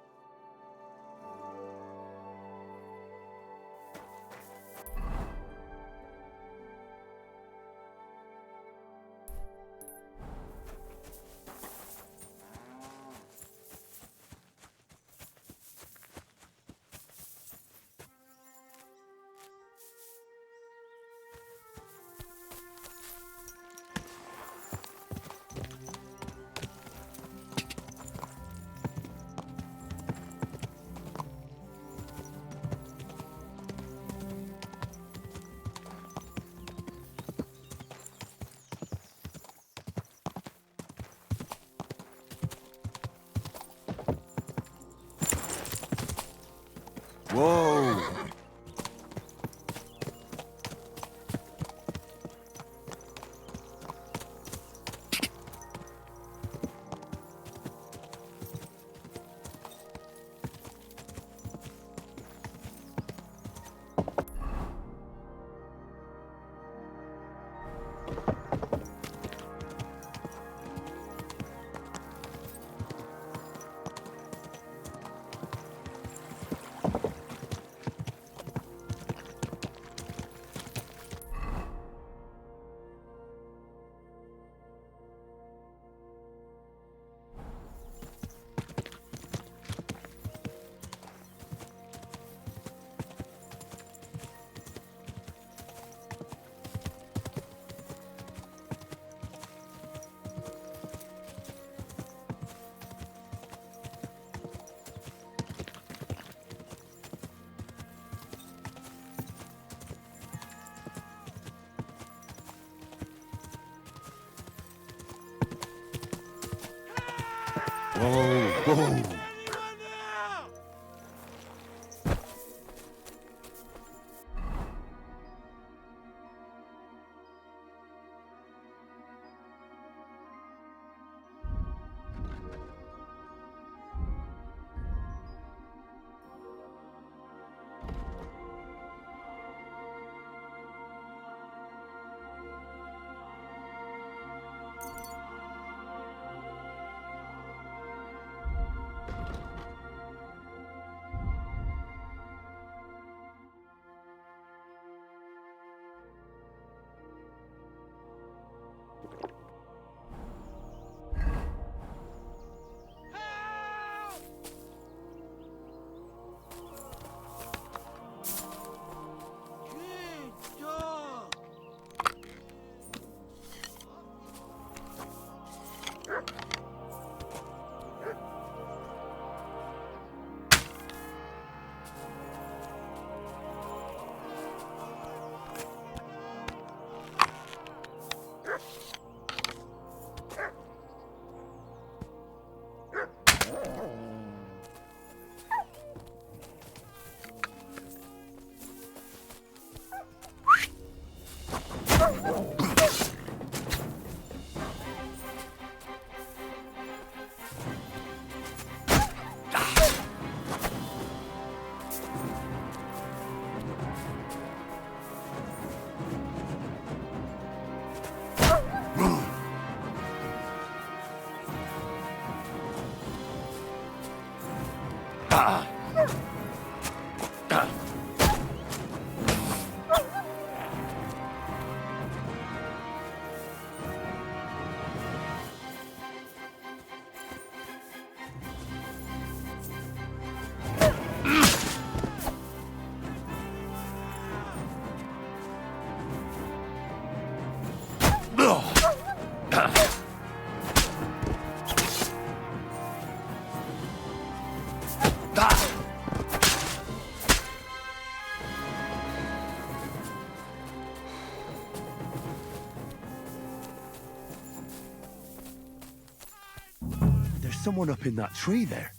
Whoa! Whoa, whoa. someone up in that tree there.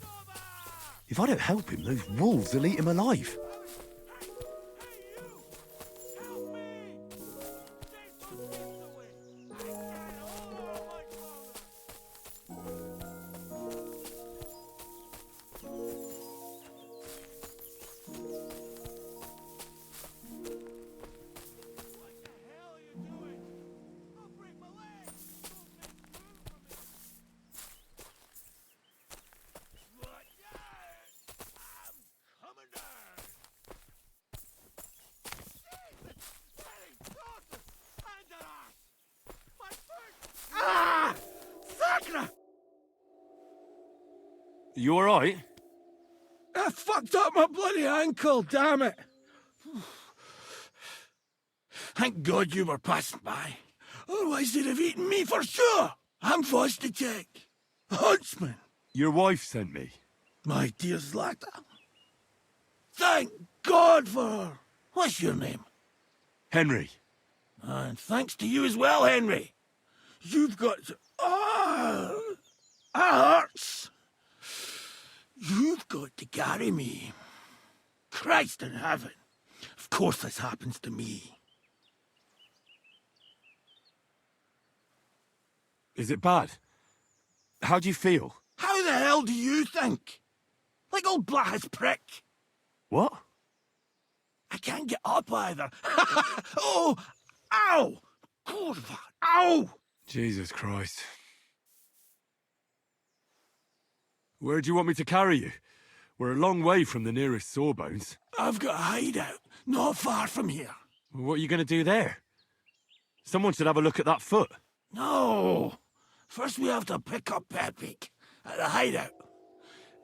If I don't help him, those wolves will eat him alive. Ah! Sakra! You alright? I fucked up my bloody ankle, damn it! Thank God you were passing by. Otherwise they'd have eaten me for sure. I'm forced to check. Huntsman. Your wife sent me. My dear Zlata. Thank God for her. What's your name? Henry. And thanks to you as well, Henry. You've got to... that hurts. You've got to carry me. Christ in heaven. Of course this happens to me. Is it bad? How do you feel? How the hell do you think? Like old Blaha's prick. What? I can't get up either. Oh! Ow! Kurva! Ow! Jesus Christ. Where do you want me to carry you? We're a long way from the nearest sawbones. I've got a hideout, not far from here. What are you going to do there? Someone should have a look at that foot. No! First we have to pick up Pepik at the hideout.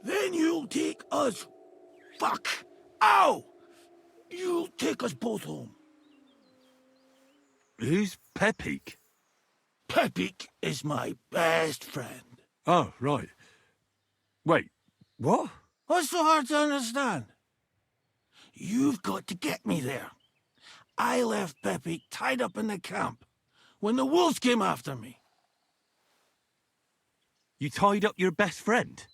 Then you'll take us... Fuck! Ow! You'll take us both home. Who's Pepik? Pepik is my best friend. Oh, right. Wait, what? What's so hard to understand? You've got to get me there. I left Pepik tied up in the camp when the wolves came after me. You tied up your best friend?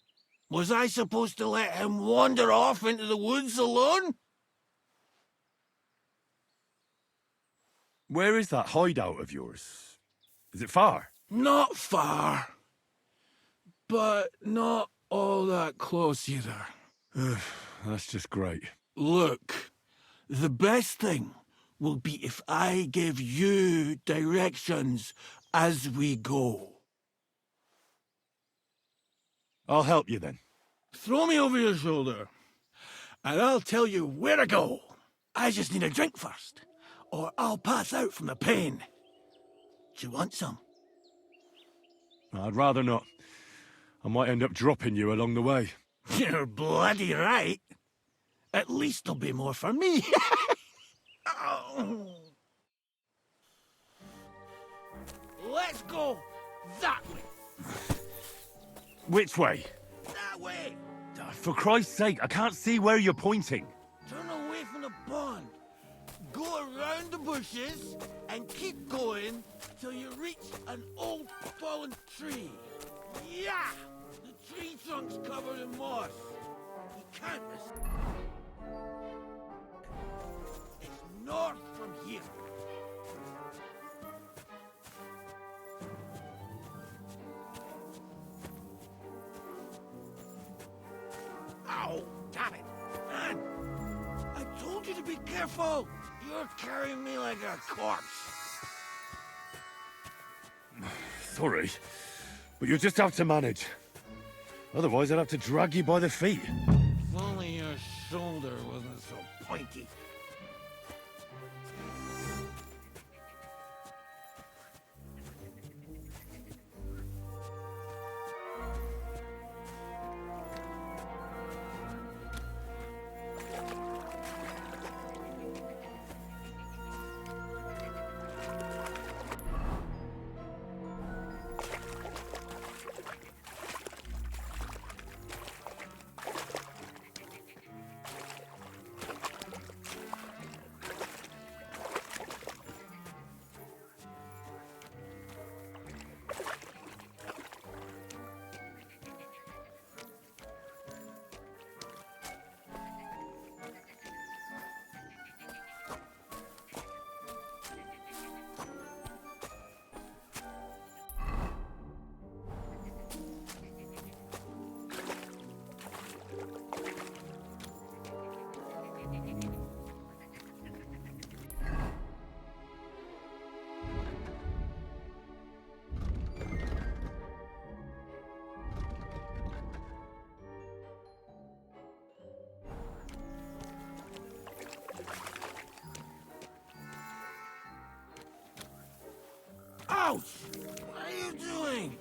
Was I supposed to let him wander off into the woods alone? Where is that hideout of yours? Is it far? Not far. But not all that close either. That's just great. Look, the best thing will be if I give you directions as we go. I'll help you then. Throw me over your shoulder, and I'll tell you where to go. I just need a drink first, or I'll pass out from the pain. Do you want some? I'd rather not. I might end up dropping you along the way. You're bloody right. At least there'll be more for me. Oh. Let's go that way. Which way? That way. For Christ's sake, I can't see where you're pointing. Turn away from the pond. Go around the bushes and keep going till you reach an old fallen tree. Yeah! The tree trunk's covered in moss. You can't miss it. It's north from here. Ow! Damn it! Man! I told you to be careful! You're carrying me like a corpse. Sorry, but you'll just have to manage. Otherwise, I'd have to drag you by the feet. If only your shoulder wasn't so pointy. Ouch! What are you doing?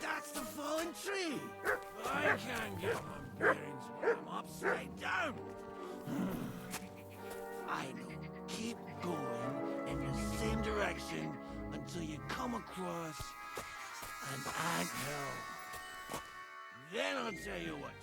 That's the fallen tree! I can't get my bearings when I'm upside down. I know. Keep going in the same direction until you come across an anthill. Then I'll tell you what to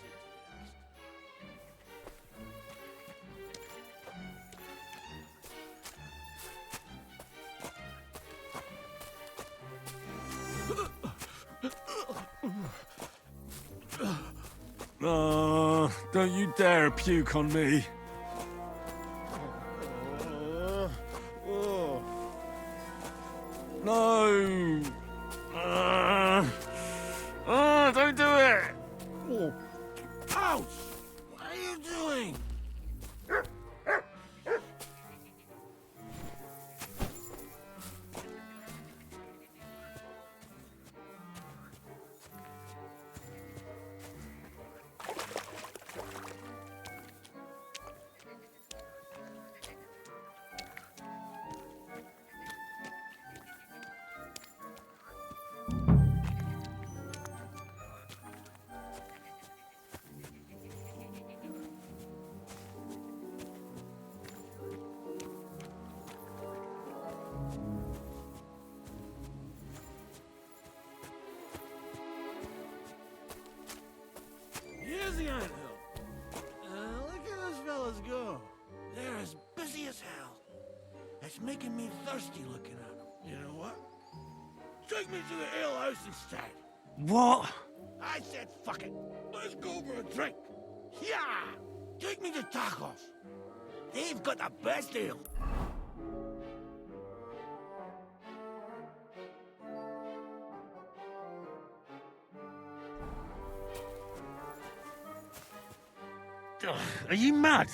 Don't you dare puke on me. No! Don't do it! Ouch! What are you doing? Here's the anthill. Look at those fellas go. They're as busy as hell. It's making me thirsty looking at them. You know what? Take me to the ale house instead. What? I said fuck it. Let's go for a drink. Yeah! Take me to Tacos. They've got the best ale. Ugh, are you mad?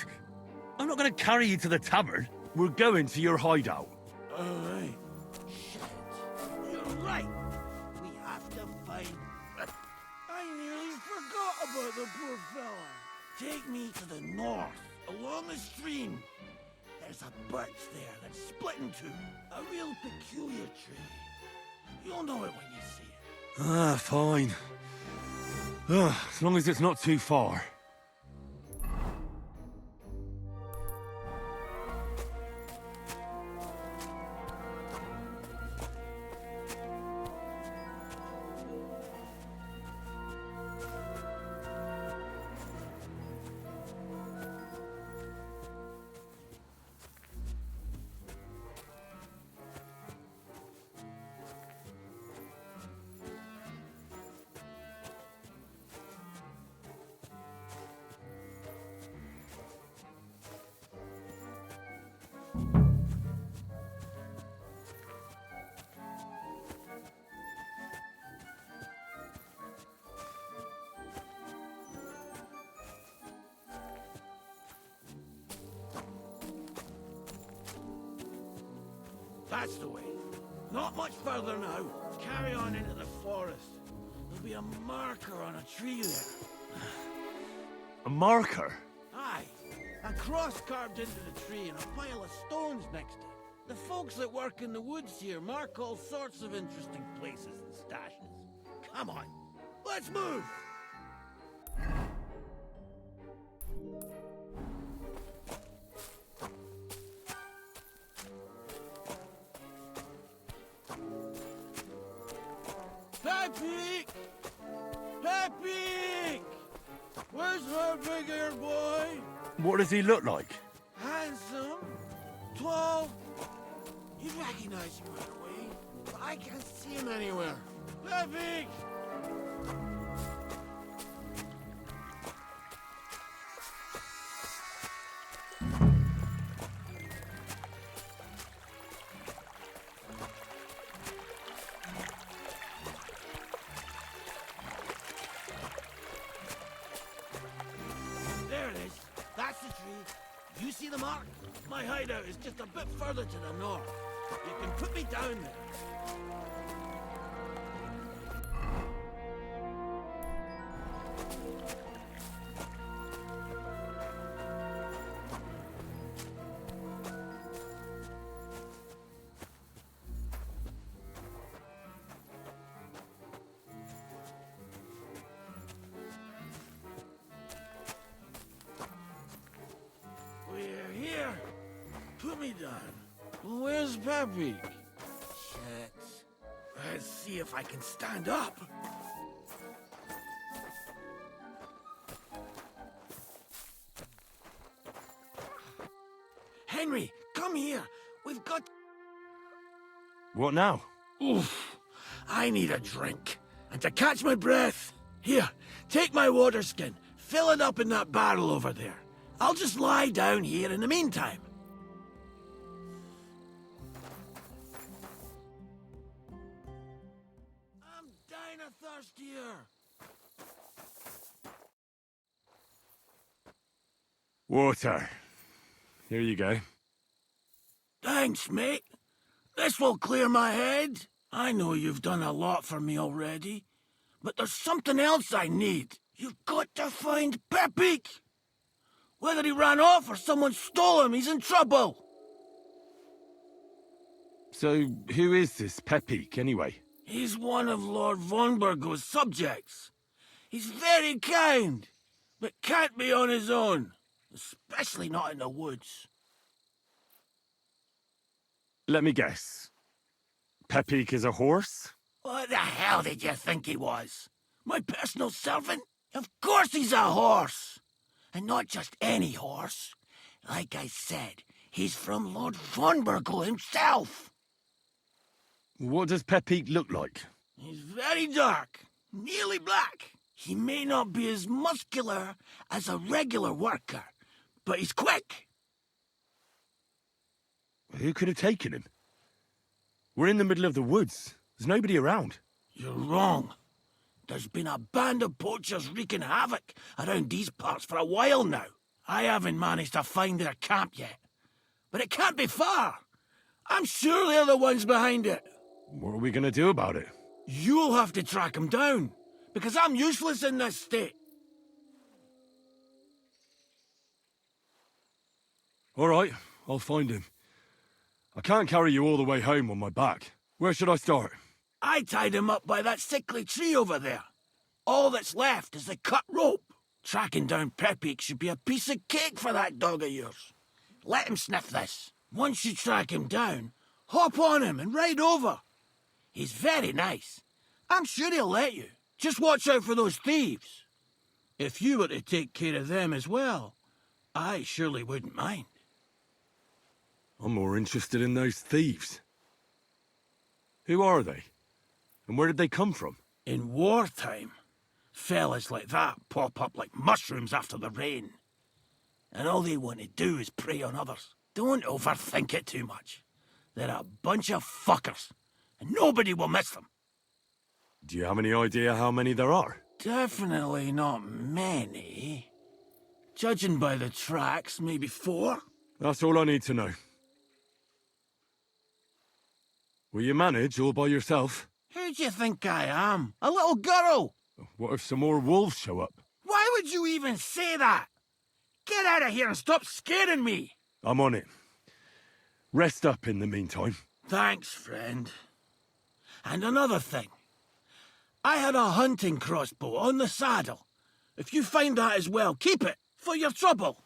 I'm not going to carry you to the tavern. We're going to your hideout. All right. Shit. You're right. We have to find... I nearly forgot about the poor fella. Take me to the north, along the stream. There's a birch there that's split in two. A real peculiar tree. You'll know it when you see it. Fine. As long as it's not too far. That's the way. Not much further now. Carry on into the forest. There'll be a marker on a tree there. A marker? Aye. A cross carved into the tree and a pile of stones next to it. The folks that work in the woods here mark all sorts of interesting places and stashes. Come on. Let's move! Pepe! Pepe! Where's our big-eared boy? What does he look like? Handsome, tall. You'd recognize him right away, but I can't see him anywhere. Pepe! There it is. That's the tree. You see the mark? My hideout is just a bit further to the north. You can put me down there. me done. Well, where's Peppy? Shit. Let's see if I can stand up. Henry, come here. We've got... What now? Oof. I need a drink. And to catch my breath, here, take my water skin. Fill it up in that barrel over there. I'll just lie down here in the meantime. I'm dying of thirst here. Water. Here you go. Thanks, mate. This will clear my head. I know you've done a lot for me already, but there's something else I need. You've got to find Pepik. Whether he ran off or someone stole him, he's in trouble. So, who is this Pepik, anyway? He's one of Lord von Burgo's subjects. He's very kind, but can't be on his own, especially not in the woods. Let me guess. Pepik is a horse? What the hell did you think he was? My personal servant? Of course he's a horse! And not just any horse. Like I said, he's from Lord von Burgo himself. What does Pepik look like? He's very dark, nearly black. He may not be as muscular as a regular worker, but he's quick. Who could have taken him? We're in the middle of the woods. There's nobody around. You're wrong. There's been a band of poachers wreaking havoc around these parts for a while now. I haven't managed to find their camp yet. But it can't be far. I'm sure they're the ones behind it. What are we going to do about it? You'll have to track them down, because I'm useless in this state. All right, I'll find him. I can't carry you all the way home on my back. Where should I start? I tied him up by that sickly tree over there. All that's left is the cut rope. Tracking down Pepik should be a piece of cake for that dog of yours. Let him sniff this. Once you track him down, hop on him and ride over. He's very nice. I'm sure he'll let you. Just watch out for those thieves. If you were to take care of them as well, I surely wouldn't mind. I'm more interested in those thieves. Who are they? And where did they come from? In wartime, fellas like that pop up like mushrooms after the rain. And all they want to do is prey on others. Don't overthink it too much. They're a bunch of fuckers, and nobody will miss them. Do you have any idea how many there are? Definitely not many. Judging by the tracks, maybe 4. That's all I need to know. Will you manage all by yourself? Who do you think I am? A little girl? What if some more wolves show up? Why would you even say that? Get out of here and stop scaring me! I'm on it. Rest up in the meantime. Thanks, friend. And another thing. I had a hunting crossbow on the saddle. If you find that as well, keep it, for your trouble.